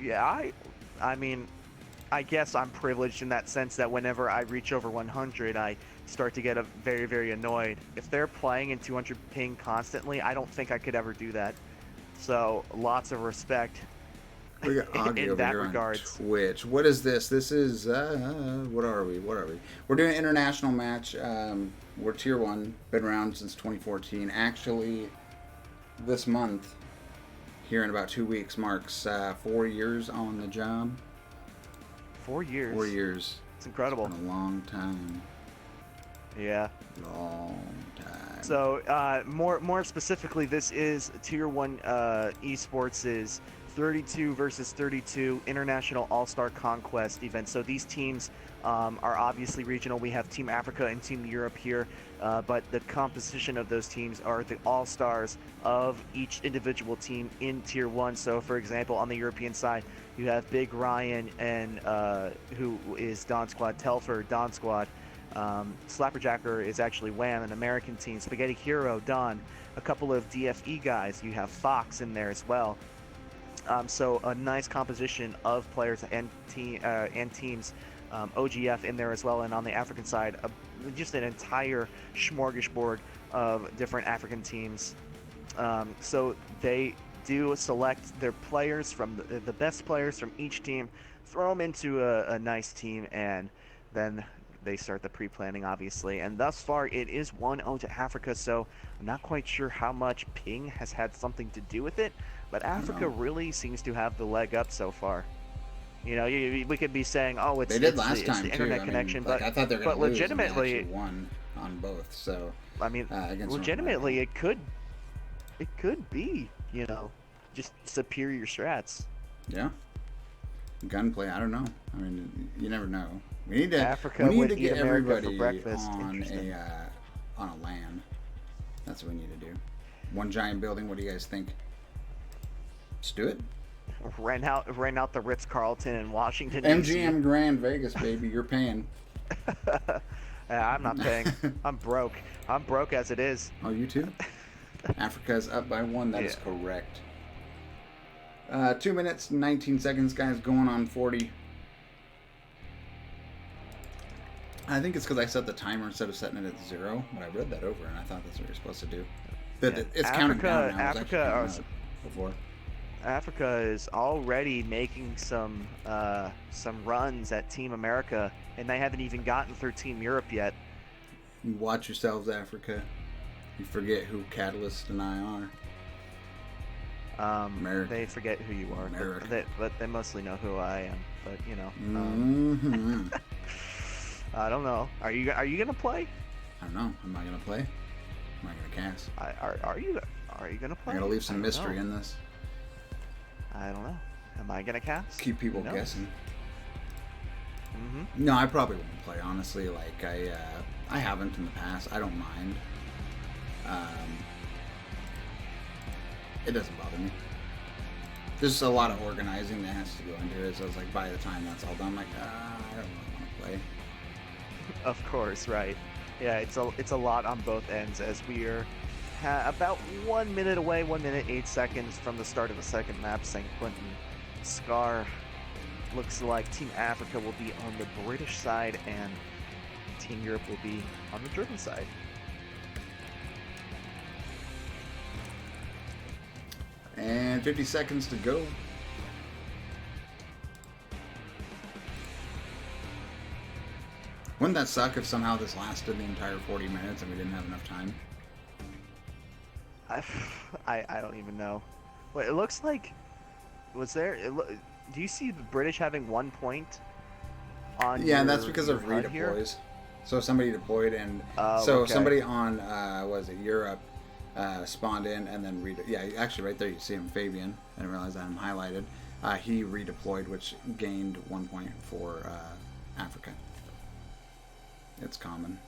Yeah, I mean, I guess I'm privileged in that sense that whenever I reach over 100, I start to get very, very annoyed. If they're playing in 200 ping constantly, I don't think I could ever do that. So lots of respect We got Augie in over that here on regards. Twitch. What is this? This is what are we? What are we? We're doing an international match. We're tier 1. Been around since 2014. Actually, this month, here in about 2 weeks, marks 4 years on the job. 4 years. 4 years. It's incredible. It's been a long time. Yeah. Long time. So more specifically, this is Tier 1 Esports is 32 versus 32 International All-Star Conquest event. So these teams are obviously regional. We have Team Africa and Team Europe here, but the composition of those teams are the all-stars of each individual team in Tier 1. So for example, on the European side, you have Big Ryan and who is Don Squad, Telfer, Don Squad. Slapperjacker is actually Wham, an American team. Spaghetti Hero, Don, a couple of DFE guys. You have Fox in there as well. So a nice composition of players and teams. OGF in there as well, and on the African side, just an entire smorgasbord of different African teams. So they do select their players from the best players from each team, throw them into a nice team, and then they start the pre-planning, obviously. And thus far, it is 1-0 to Africa, so I'm not quite sure how much ping has had something to do with it, but Africa really seems to have the leg up so far. You know, we could be saying, oh, it's, they did it's, last the, time it's the too. internet I mean, connection, like, but I thought they were going to lose, legitimately, and they actually won on both. So I mean, legitimately, it could be, you know, just superior strats. Yeah. Gunplay, I don't know. I mean, you never know. We need to Africa we need would to eat get America everybody for breakfast. on a LAN. That's what we need to do. One giant building. What do you guys think? Let's do it. Rent out the Ritz-Carlton in Washington, MGM Grand Vegas, baby. You're paying. I'm not paying. I'm broke. I'm broke as it is. Oh, you too? Africa's up by 1. That is correct. 2 minutes, 19 seconds, guys. Going on 40. I think it's because I set the timer instead of setting it at 0, but I read that over and I thought that's what you're supposed to do. It's counting down now. Before. Africa is already making some runs at Team America, and they haven't even gotten through Team Europe yet. You watch yourselves, Africa. You forget who Catalyst and I are. America. They forget who you are, America. but they mostly know who I am. But you know, Mm-hmm. I don't know. Are you gonna play? I don't know. Am I gonna play? Am I gonna cast? Are you gonna play? I'm gonna leave some mystery in this. I don't know. Am I gonna cast? Keep people guessing. Mm-hmm. No, I probably won't play. Honestly, like I haven't in the past. I don't mind. It doesn't bother me. There's a lot of organizing that has to go into it. So I was like, by the time that's all done, I'm like, I don't really want to play. Of course, right. Yeah, it's a lot on both ends as we are about 1 minute away, 1 minute 8 seconds from the start of the second map. St. Quentin Scar looks like Team Africa will be on the British side and Team Europe will be on the German side. And 50 seconds to go. Wouldn't that suck if somehow this lasted the entire 40 minutes and we didn't have enough time? I don't even know. Wait, it looks like do you see the British having 1 point on that's because of HUD redeploys. here? So somebody deployed and Okay. somebody on Europe spawned in and then actually right there you see him, Fabian. I didn't realize I had him highlighted. He redeployed, which gained 1 point for Africa. It's common.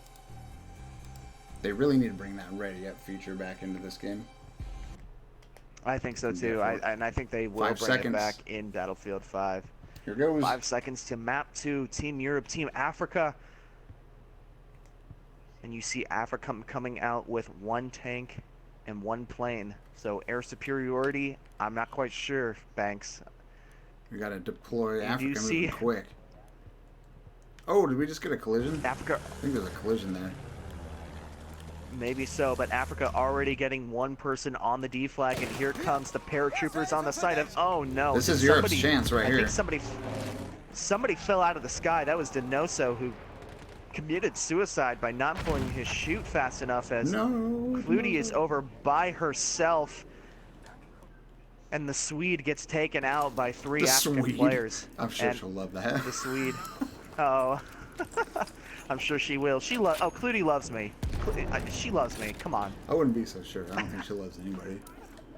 They really need to bring that ready up feature back into this game. I think so too. I think they will bring it back in Battlefield 5. Here goes. 5 seconds to map 2, Team Europe, Team Africa. And you see Africa coming out with 1 tank and 1 plane. So air superiority, I'm not quite sure, Banks. We gotta deploy You Africa moving quick. Oh, did we just get a collision? Africa, I think there's a collision there. maybe so, but Africa already getting one person on the D flag, and here comes the paratroopers on the side of. Oh no! This did is Europe's somebody- chance right I here. think somebody fell out of the sky. That was Denoso who committed suicide by not pulling his chute fast enough. As Clutie is over by herself, and the Swede gets taken out by 3 African players. I'm sure And she'll love that. the Swede. Oh, I'm sure she will. Oh, Clutie loves me. She loves me. Come on. I wouldn't be so sure. I don't think she loves anybody.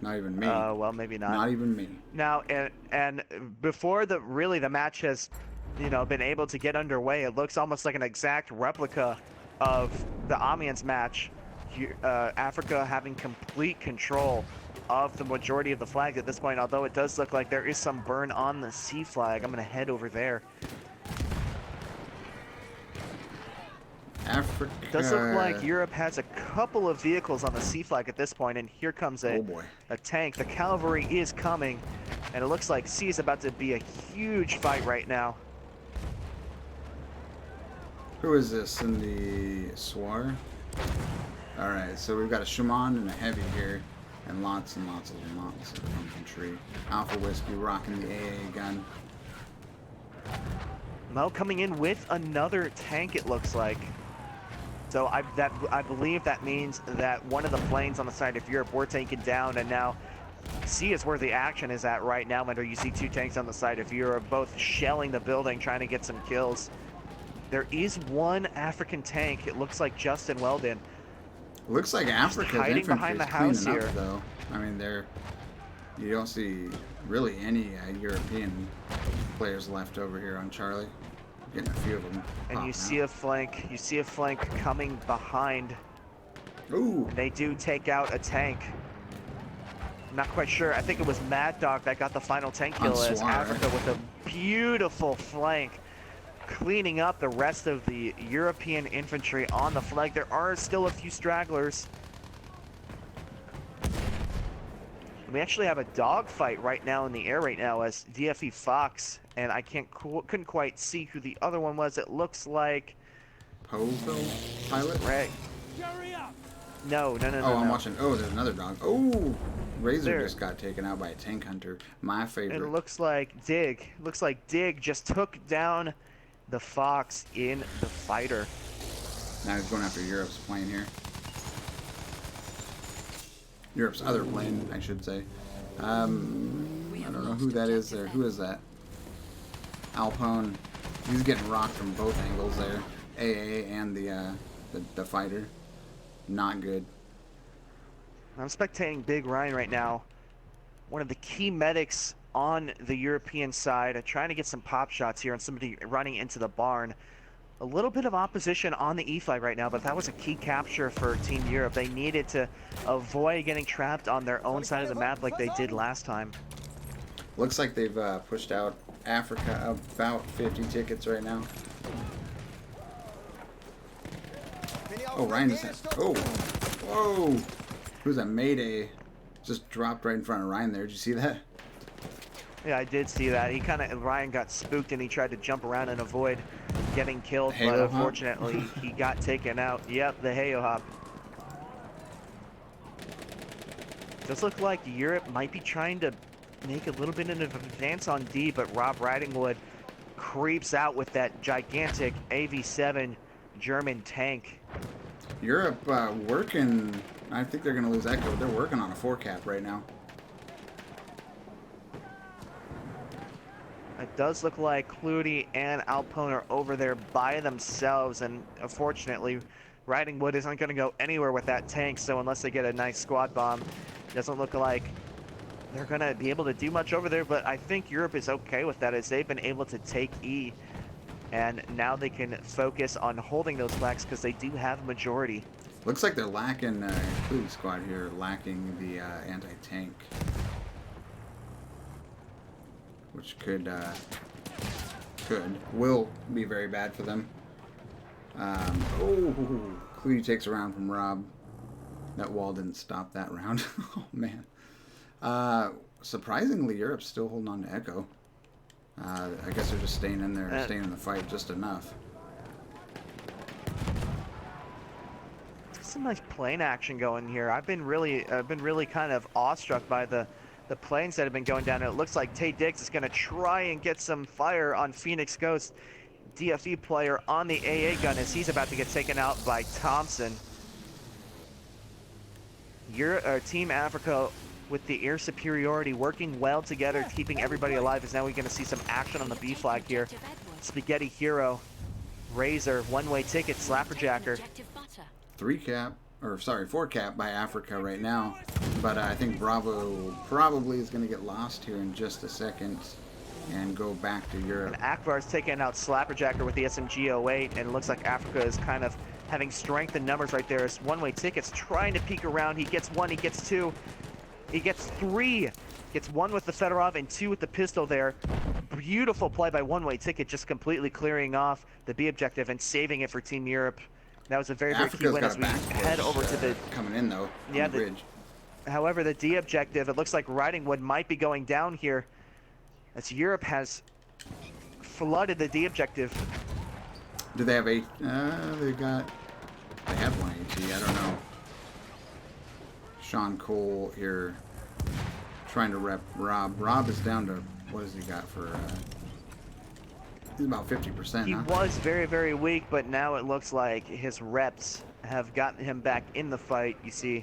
Not even me. Well, maybe not. Not even me. Now, and before the match has, been able to get underway, it looks almost like an exact replica of the Amiens match. Africa having complete control of the majority of the flags at this point, although it does look like there is some burn on the C flag. I'm going to head over there. Africa. It does look like Europe has a couple of vehicles on the C flag at this point, and here comes a tank. The cavalry is coming, and it looks like C is about to be a huge fight right now. Who is this in the Swar? Alright, so we've got a Shaman and a Heavy here, and lots of infantry. Alpha Whiskey rocking the AA gun. Mo coming in with another tank, it looks like. So I believe that means that one of the planes on the side of Europe were taken down, and now C is where the action is at right now. Whenever you see 2 tanks on the side of Europe, both shelling the building, trying to get some kills. There is one African tank. It looks like Justin Weldon. Looks like Africa's hiding infantry behind the is house cleaning here. up, though. I mean, you don't see really any European players left over here on Charlie. Getting a few of them. And you see a flank. You see a flank coming behind. Ooh. They do take out a tank. I'm not quite sure. I think it was Mad Dog that got the final tank kill as Africa with a beautiful flank, cleaning up the rest of the European infantry on the flank. There are still a few stragglers. We actually have a dogfight right now in the air right now as DFE Fox, and I couldn't quite see who the other one was. It looks like Povo pilot? Right. No. Oh, I'm watching. Oh, there's another dog. Oh, Razor There. just got taken out by a tank hunter. My favorite. It looks like Dig. Looks like Dig just took down the Fox in the fighter. Now he's going after Europe's plane here. Europe's other plane, I should say. I don't know who that is there. Who is that? Alpone. He's getting rocked from both angles there. AA and the fighter. Not good. I'm spectating Big Ryan right now. One of the key medics on the European side, trying to get some pop shots here, and somebody running into the barn. A little bit of opposition on the E flag right now, but that was a key capture for Team Europe. They needed to avoid getting trapped on their own side of the map like they did last time. Looks like they've pushed out Africa about 50 tickets right now. Oh, Ryan just oh, whoa! Who's a Mayday? Just dropped right in front of Ryan there. Did you see that? Yeah, I did see that. Ryan got spooked and he tried to jump around and avoid getting killed, but unfortunately he got taken out. Yep, the Heyo Hop. Does look like Europe might be trying to make a little bit of an advance on D, but Rob Ridingwood creeps out with that gigantic AV7 German tank. Europe working. I think they're going to lose Echo. They're working on a 4-cap right now. It does look like Clutie and Alpone are over there by themselves, and unfortunately, Ridingwood isn't going to go anywhere with that tank, so unless they get a nice squad bomb, it doesn't look like they're going to be able to do much over there, but I think Europe is okay with that as they've been able to take E, and now they can focus on holding those flags because they do have a majority. Looks like they're lacking, Clutie squad here, lacking the anti-tank. Which will be very bad for them. Oh, Clutie takes a round from Rob. That wall didn't stop that round. Oh, man. Surprisingly, Europe's still holding on to Echo. I guess they're just staying in there, staying in the fight just enough. some nice plane action going here. I've been really kind of awestruck by the planes that have been going down. And it looks like Tay Diggs is going to try and get some fire on Phoenix Ghost, DFE player on the AA gun, as he's about to get taken out by Thompson. Team Africa with the air superiority, working well together, keeping everybody alive, as now we're going to see some action on the B flag here. Spaghetti Hero, Razor, one-way ticket, Slapperjacker. 4 cap by Africa right now. But I think Bravo probably is going to get lost here in just a second and go back to Europe. And Akbar's taking out Slapperjacker with the SMG-08, and it looks like Africa is kind of having strength in numbers right there. As one-way tickets trying to peek around. He gets 1, he gets 2, he gets 3. Gets 1 with the Fedorov and 2 with the pistol there. Beautiful play by one-way ticket, just completely clearing off the B objective and saving it for Team Europe. That was a very, very key win as we head over to the... Coming in, though, on the bridge. However, the D objective, it looks like Riding Wood might be going down here, as Europe has flooded the D objective. Do they have a... They have one AT, I don't know. Sean Cole here trying to rep Rob. Rob is down to... What has he got for... He's about 50%, He was very, very weak, but now it looks like his reps have gotten him back in the fight. You see...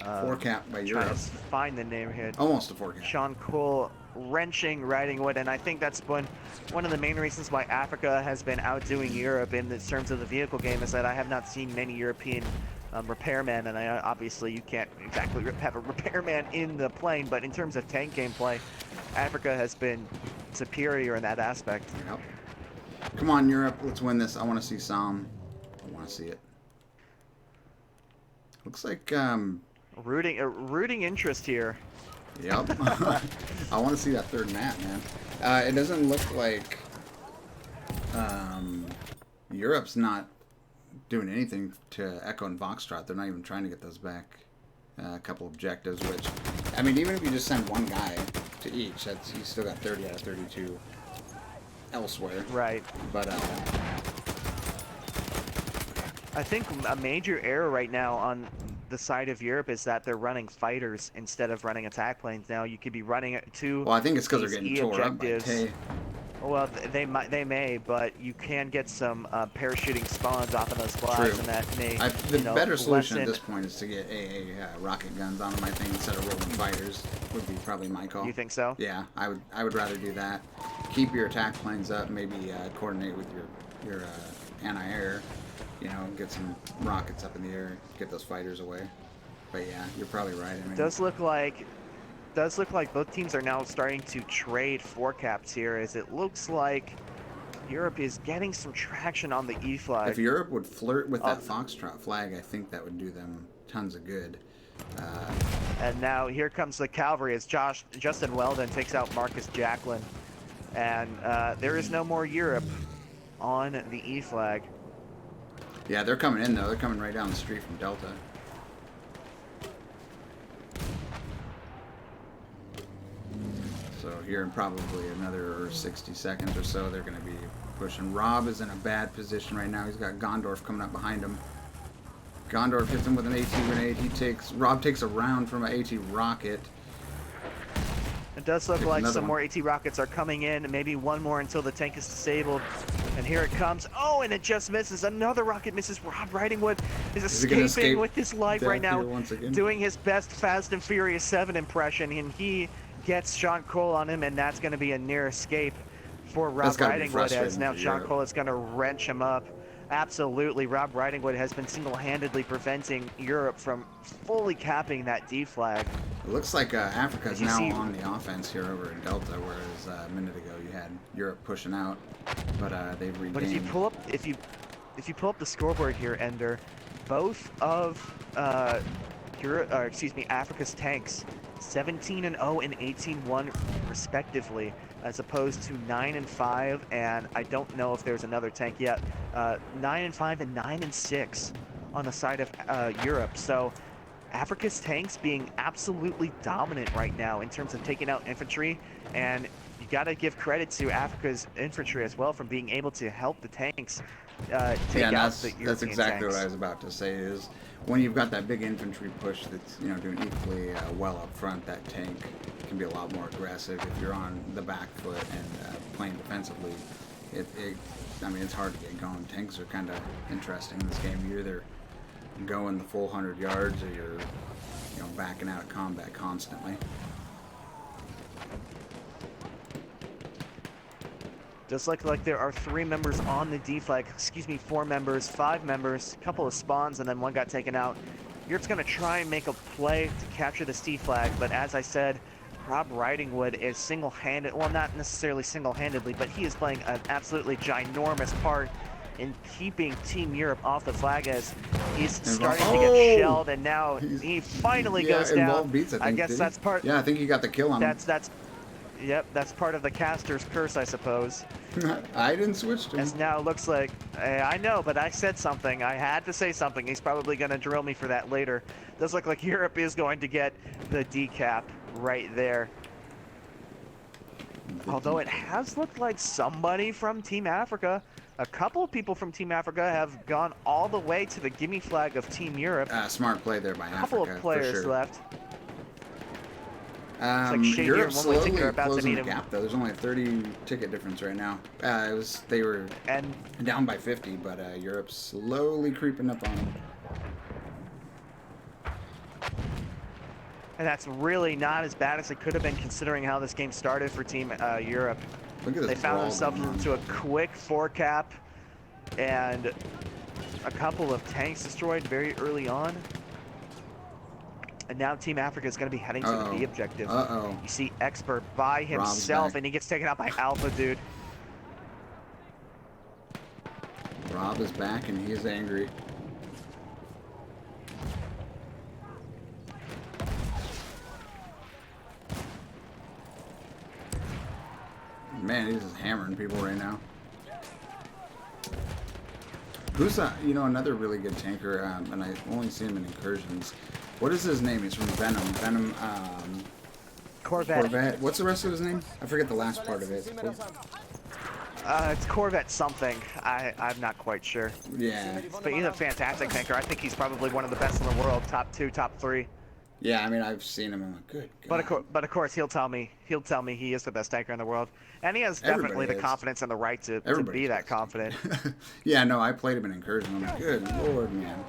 4 cap by Europe. Trying to find the name here. Almost a 4 cap. Sean Cole wrenching Riding Wood, and I think that's one of the main reasons why Africa has been outdoing Europe in the terms of the vehicle game, is that I have not seen many European repairmen, and obviously you can't exactly have a repairman in the plane, but in terms of tank gameplay, Africa has been superior in that aspect. Yep. Come on, Europe, let's win this. I want to see Sam. I want to see it. Looks like rooting interest here. Yep. I want to see that third map, man. It doesn't look like Europe's not doing anything to Echo and Foxtrot. They're not even trying to get those back. A couple objectives, which, I mean, even if you just send one guy to each, he's still got 30 out of 32 elsewhere. Right. But I think a major error right now on the side of Europe is that they're running fighters instead of running attack planes. Now you could be running 2. Well, I think it's because they're getting tore up by Tay. Well, they may, but you can get some parachuting spawns off of those flags, and that may. The better solution at this point is to get rocket guns on them. I think instead of rolling fighters would be probably my call. You think so? Yeah, I would rather do that. Keep your attack planes up. Maybe coordinate with your anti-air. You know, get some rockets up in the air. Get those fighters away. But yeah, you're probably right. I mean, does look like both teams are now starting to trade 4 caps here, as it looks like Europe is getting some traction on the E flag. If Europe would flirt with that Foxtrot flag, I think that would do them tons of good. And now here comes the cavalry as Justin Weldon takes out Marcus Jacklin, and there is no more Europe on the E flag. Yeah, they're coming in though. They're coming right down the street from Delta. So here in probably another 60 seconds or so, they're going to be pushing. Rob is in a bad position right now. He's got Gondorf coming up behind him. Gondorf hits him with an AT grenade. Rob takes a round from an AT rocket. It does look like some more AT rockets are coming in. Maybe one more until the tank is disabled. And here it comes. Oh, and it just misses. Another rocket misses. Rob Ridingwood is escaping with his life right now, doing his best Fast and Furious 7 impression, and he gets Sean Cole on him, and that's going to be a near escape for Rob Ridingwood, as now Sean Cole is going to wrench him up. Absolutely, Rob Ridingwood has been single-handedly preventing Europe from fully capping that D flag. It looks like Africa is now on the offense here over in Delta, whereas a minute ago you had Europe pushing out, but they've regained. But if you pull up the scoreboard here, Ender, both of Africa's tanks, 17-0 and 18-1 respectively, as opposed to 9-5, and I don't know if there's another tank yet. 9-5 and 9-6 on the side of Europe. So Africa's tanks being absolutely dominant right now in terms of taking out infantry, and got to give credit to Africa's infantry as well from being able to help the tanks take Yeah, and out the that's European exactly tanks. what I was about to say. Is when you've got that big infantry push that's doing equally well up front, that tank can be a lot more aggressive. If you're on the back foot and playing defensively, I mean, it's hard to get going. Tanks are kind of interesting in this game. You're either going the full 100 yards or you're backing out of combat constantly. Just like there are 3 members on the D flag, excuse me, 4 members, 5 members, a couple of spawns, and then one got taken out. Europe's going to try and make a play to capture this D flag, but as I said, Rob Ridingwood is single-handed, well, not necessarily single-handedly, but he is playing an absolutely ginormous part in keeping Team Europe off the flag as he's starting to get shelled, and now he finally goes down. Beats, I guess that's part. Yeah, I think he got the kill on him. Yep, that's part of the caster's curse, I suppose. I didn't switch to him. As now it looks like, I know, but I said something. I had to say something. He's probably going to drill me for that later. Does look like Europe is going to get the decap right there. Although it has looked like somebody from Team Africa, a couple of people from Team Africa have gone all the way to the gimme flag of Team Europe. Smart play there by Africa. A couple of players for sure. left. Europe slowly closing the gap, though. There's only a 30 ticket difference right now. They were down by 50, but Europe's slowly creeping up on them. And that's really not as bad as it could have been considering how this game started for Team Europe. Look at this. They found themselves into a quick 4-cap and a couple of tanks destroyed very early on. And now Team Africa is going to be heading to the B objective. You see Expert by himself, and he gets taken out by Alpha Dude. Rob is back, and he is angry. Man, he's just hammering people right now. Who's another really good tanker, and I only see him in incursions. What is his name? He's from Venom. Corvette. What's the rest of his name? I forget the last part of it. It's Corvette something. I'm not quite sure. Yeah. But he's a fantastic tanker. I think he's probably one of the best in the world. Top 2, top 3. Yeah, I mean, I've seen him. I'm like, good God. But of course, he'll tell me he is the best tanker in the world, and he has definitely the confidence and the right to be that confident. Yeah, no, I played him in incursion. I'm like, good Lord, man.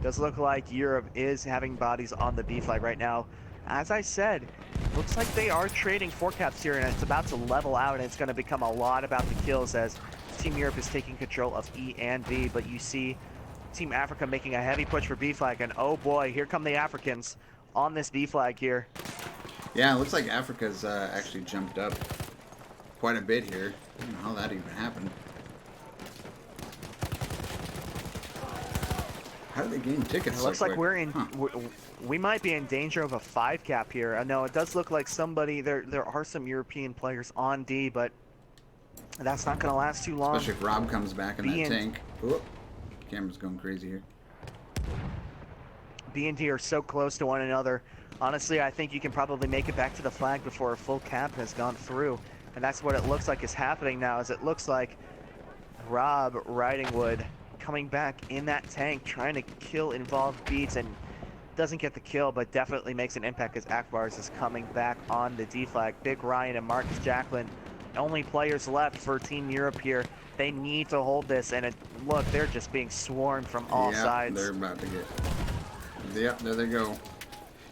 Does look like Europe is having bodies on the B flag right now. As I said, looks like they are trading 4-caps here, and it's about to level out, and it's going to become a lot about the kills as Team Europe is taking control of E and B, but you see Team Africa making a heavy push for B flag, and oh boy, here come the Africans on this B flag here. Yeah, it looks like Africa's actually jumped up quite a bit here. I don't know how that even happened. How did they gain tickets? It looks like we might be in danger of a 5-cap here. I know it does look like there are some European players on D, but that's not going to last too long. Especially if Rob comes back in that tank. Ooh, camera's going crazy here. B and D are so close to one another. Honestly, I think you can probably make it back to the flag before a full cap has gone through. And that's what it looks like is happening now, as it looks like Rob Ridingwood coming back in that tank, trying to kill involved beats, and doesn't get the kill, but definitely makes an impact as Akbars is coming back on the D flag. Big Ryan and Marcus Jacqueline, only players left for Team Europe here. They need to hold this, and look, they're just being swarmed from all sides. They're about to get. Yep, there they go.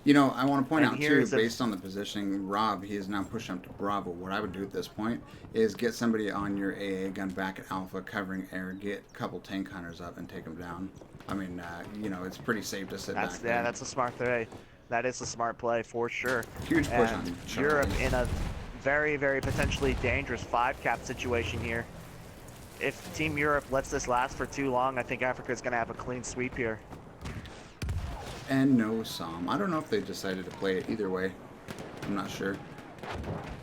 You know, I want to point out too, based on the positioning, Rob, he is now pushing up to Bravo. What I would do at this point is get somebody on your AA gun back at Alpha, covering air, get a couple tank hunters up and take them down. I mean, you know, it's pretty safe to sit back there. Yeah, that's a smart play. That is a smart play for sure. Huge push on Europe in a very, very potentially dangerous 5-cap situation here. If Team Europe lets this last for too long, I think Africa is going to have a clean sweep here. And no Psalm. I don't know if they decided to play it either way. I'm not sure.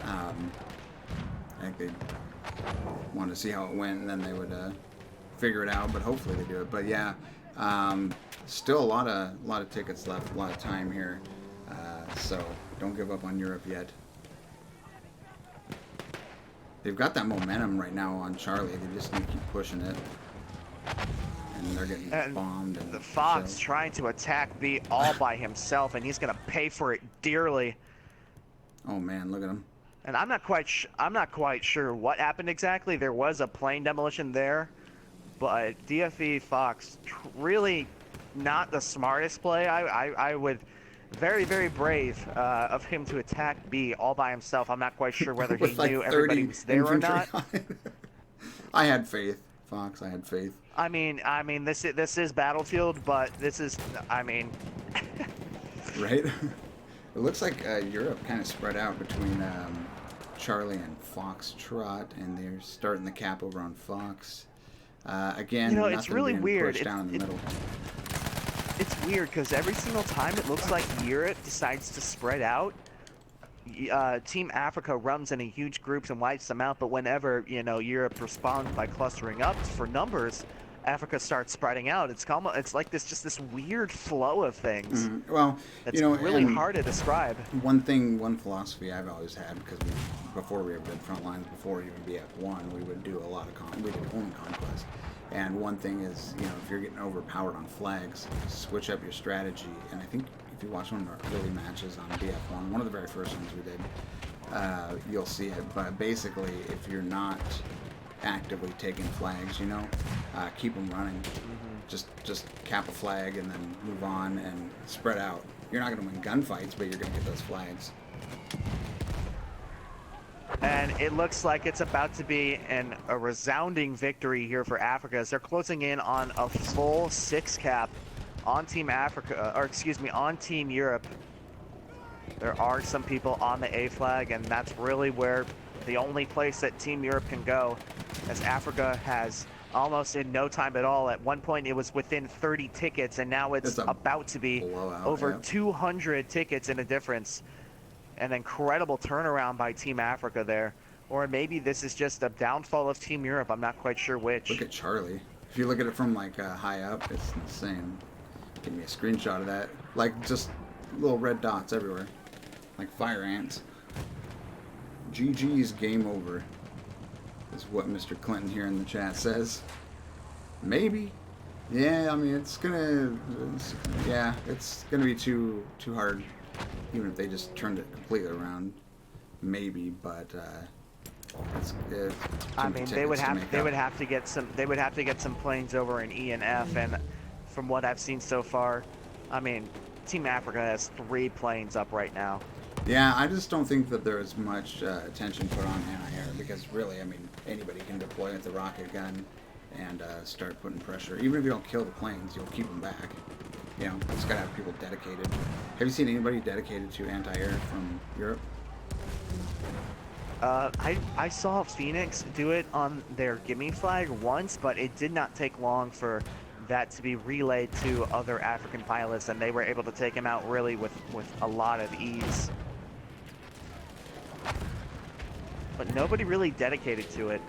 I think they wanted to see how it went, and then they would figure it out. But hopefully they do it. But yeah, still a lot of tickets left, a lot of time here. So don't give up on Europe yet. They've got that momentum right now on Charlie. They just need to keep pushing it. And they're getting bombed. And the Fox so. trying to attack B all by himself, and he's gonna pay for it dearly. Oh man, look at him. And I'm not quite sure what happened exactly. There was a plane demolition there, but DFE Fox really not the smartest play. I would very, very brave of him to attack B all by himself. I'm not quite sure whether he like knew everybody was there or not. I had faith, Fox. I had faith. I mean, this is Battlefield, but this is, I mean, right? It looks like Europe kind of spread out between Charlie and Foxtrot, and they're starting the cap over on Fox. Again, it's really weird. Down in the middle. It's weird because every single time it looks like Europe decides to spread out, Team Africa runs in huge groups and wipes them out. But whenever Europe responds by clustering up for numbers, Africa starts spreading out. It's like this weird flow of things. Mm-hmm. Well, it's really hard to describe. One philosophy I've always had, because before we ever did front lines, before even BF1, we would do a lot of we did only conquest. And one thing is, if you're getting overpowered on flags, switch up your strategy. And I think if you watch one of our early matches on BF1, one of the very first ones we did, you'll see it. But basically, if you're not actively taking flags, keep them running. Mm-hmm. Just cap a flag and then move on and spread out. You're not going to win gunfights, but you're going to get those flags. And it looks like it's about to be a resounding victory here for Africa as they're closing in on a full 6 cap on Team Africa, or excuse me, on Team Europe. There are some people on the A flag, and that's really where the only place that Team Europe can go, as Africa has almost in no time at all. At one point it was within 30 tickets, and now it's about to be over 200 tickets in a difference. An incredible turnaround by Team Africa there. Or maybe this is just a downfall of Team Europe. I'm not quite sure which. Look at Charlie. If you look at it from high up, it's insane. Give me a screenshot of that. Like just little red dots everywhere. Like fire ants. GG's game over. Is what Mr. Clinton here in the chat says. Maybe. Yeah, I mean it's gonna be too hard. Even if they just turned it completely around, maybe, but I mean, they would have to get some planes over in E and F, and from what I've seen so far, I mean, Team Africa has 3 planes up right now. Yeah, I just don't think that there is much attention put on anti-air, because really, I mean, anybody can deploy with the rocket gun and start putting pressure. Even if you don't kill the planes, you'll keep them back. It's got to have people dedicated. Have you seen anybody dedicated to anti-air from Europe? I saw Phoenix do it on their gimme flag once, but it did not take long for that to be relayed to other African pilots, and they were able to take him out really with a lot of ease. But nobody really dedicated to it,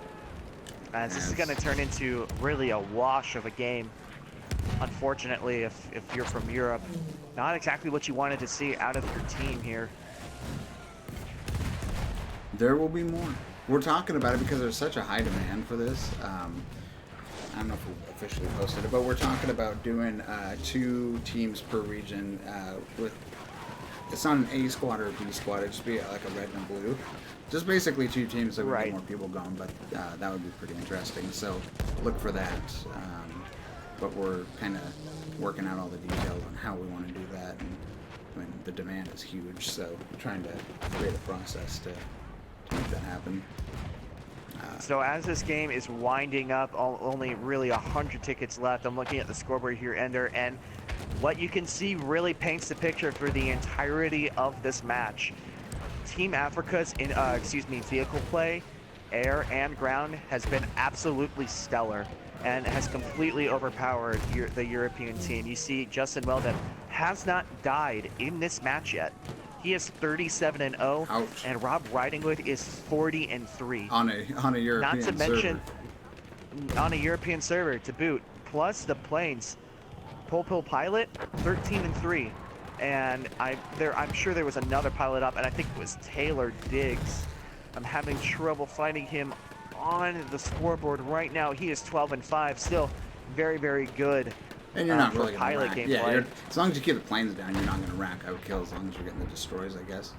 as this is going to turn into really a wash of a game. Unfortunately, if you're from Europe, not exactly what you wanted to see out of your team here. There will be more. We're talking about it because there's such a high demand for this. I don't know if we officially posted it, but we're talking about doing 2 teams per region. It's not an A squad or a B squad. It'd just be like a red and a blue. Just basically 2 teams that would get more people going, but that would be pretty interesting. So look for that. But we're kind of working out all the details on how we want to do that. And I mean, the demand is huge, so we're trying to create a process to make that happen. So as this game is winding up, only really 100 tickets left. I'm looking at the scoreboard here, Ender, and what you can see really paints the picture for the entirety of this match. Team Africa's vehicle play, air and ground, has been absolutely stellar and has completely overpowered the European team. You see Justin Weldon has not died in this match yet. He is 37-0, and Rob Ridingwood is 40-3. On a European Not to mention, server. on a European server to boot. Plus the planes. Pole pilot, 13-3, and I'm sure there was another pilot up, and I think it was Taylor Diggs. I'm having trouble finding him on the scoreboard right now. He is 12-5, still very, very good. And you're not for really going to pilot rack. gameplay. Yeah, as long as you keep the planes down, you're not going to rack out kills as long as you're getting the destroys, I guess.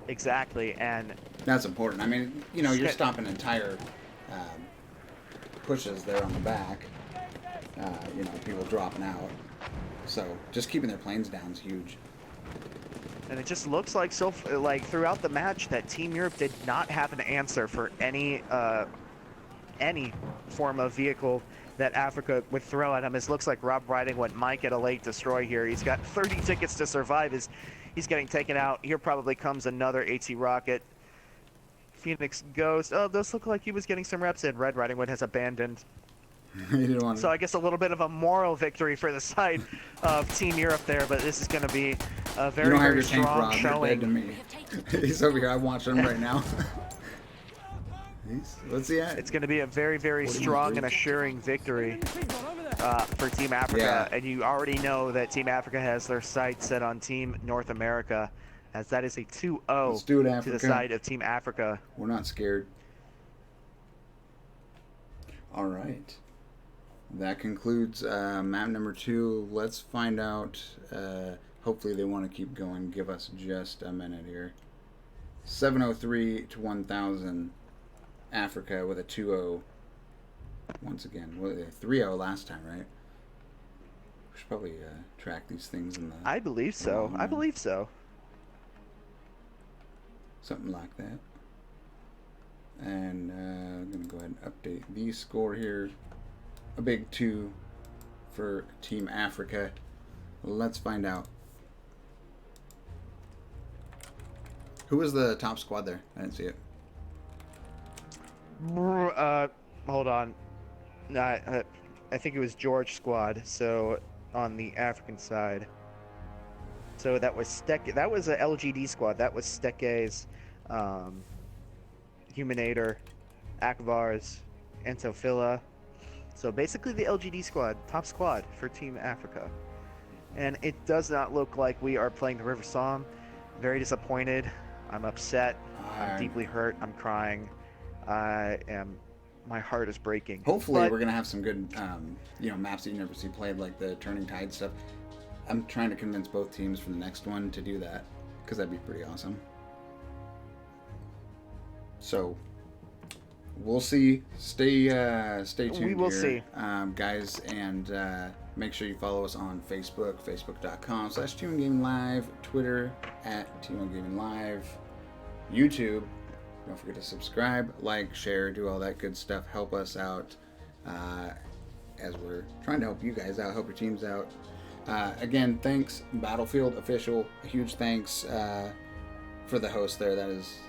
Exactly, and that's important. I mean, you know, you're stopping entire pushes there on the back. You know, people dropping out. So just keeping their planes down is huge. And it just looks like throughout the match that Team Europe did not have an answer for any form of vehicle that Africa would throw at him. It looks like Rob Ridingwood might get a late destroy here. He's got 30 tickets to survive as he's getting taken out. Here probably comes another AT rocket. Phoenix Ghost. Oh, those look like he was getting some reps in. Red Ridingwood has abandoned. So I guess a little bit of a moral victory for the side of Team Europe there, but this is going to be a very, very strong showing. To me. He's over here. I'm watching him right now. What's he at? It's going to be a very, very strong and assuring victory for Team Africa. Yeah. And you already know that Team Africa has their sights set on Team North America, as that is a 2-0 to the side of Team Africa. We're not scared. All right. That concludes map number 2. Let's find out. Hopefully they want to keep going. Give us just a minute here. 703 to 1000. Africa with a 2-0 once again. Well, 3-0 last time, right? We should probably track these things in the... I believe so. I believe so. Something like that. And I'm going to go ahead and update the score here. A big 2 for Team Africa. Let's find out. Who was the top squad there? I didn't see it. Hold on. I think it was George squad. So on the African side. So that was That was a LGD squad. That was Steke's, Humanator, Akbar's, Antofilla. So basically the LGD squad, top squad for Team Africa. And it does not look like we are playing the River Somme. Very disappointed. I'm upset. I'm deeply hurt. I'm crying. My heart is breaking. Hopefully we're going to have some good, you know, maps that you never see played, like the Turning Tide stuff. I'm trying to convince both teams for the next one to do that, because that'd be pretty awesome. So we'll see. Stay tuned. We will see, guys, and make sure you follow us on Facebook, facebook.com/T1GamingLive, Twitter @T1GamingLive, YouTube. Don't forget to subscribe, like, share, do all that good stuff. Help us out as we're trying to help you guys out, help your teams out. Again, thanks, Battlefield Official. A huge thanks for the host there. That is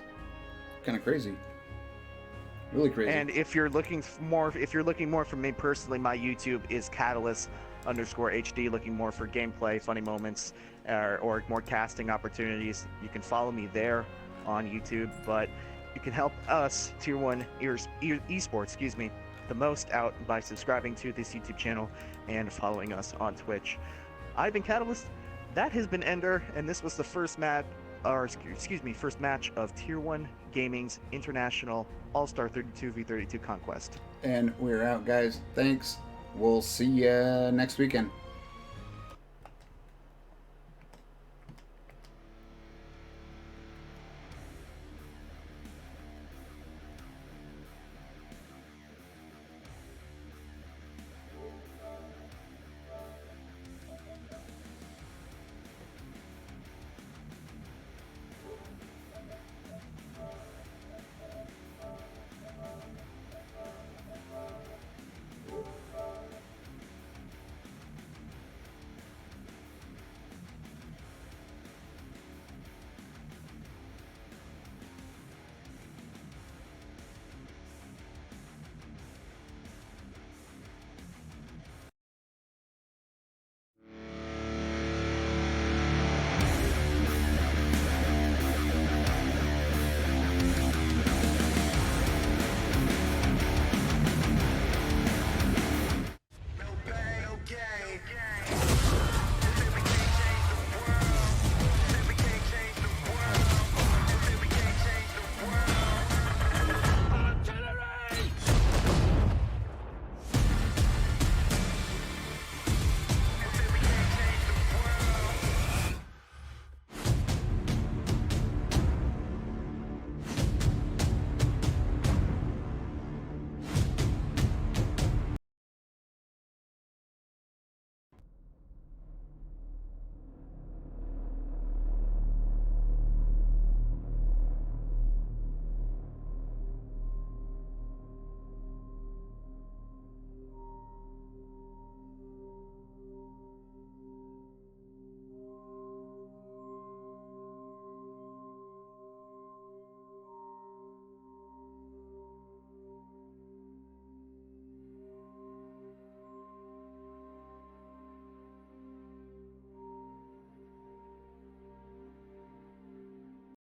kind of crazy. Really crazy. And if you're looking more from me personally, my YouTube is Catalyst_HD, looking more for gameplay, funny moments, or more casting opportunities. You can follow me there on YouTube, but you can help us, Tier 1 Esports, the most out by subscribing to this YouTube channel and following us on Twitch. I've been Catalyst, that has been Ender, and this was the first match of Tier 1 Gaming's International All-Star 32v32 Conquest. And we're out, guys. Thanks. We'll see you next weekend.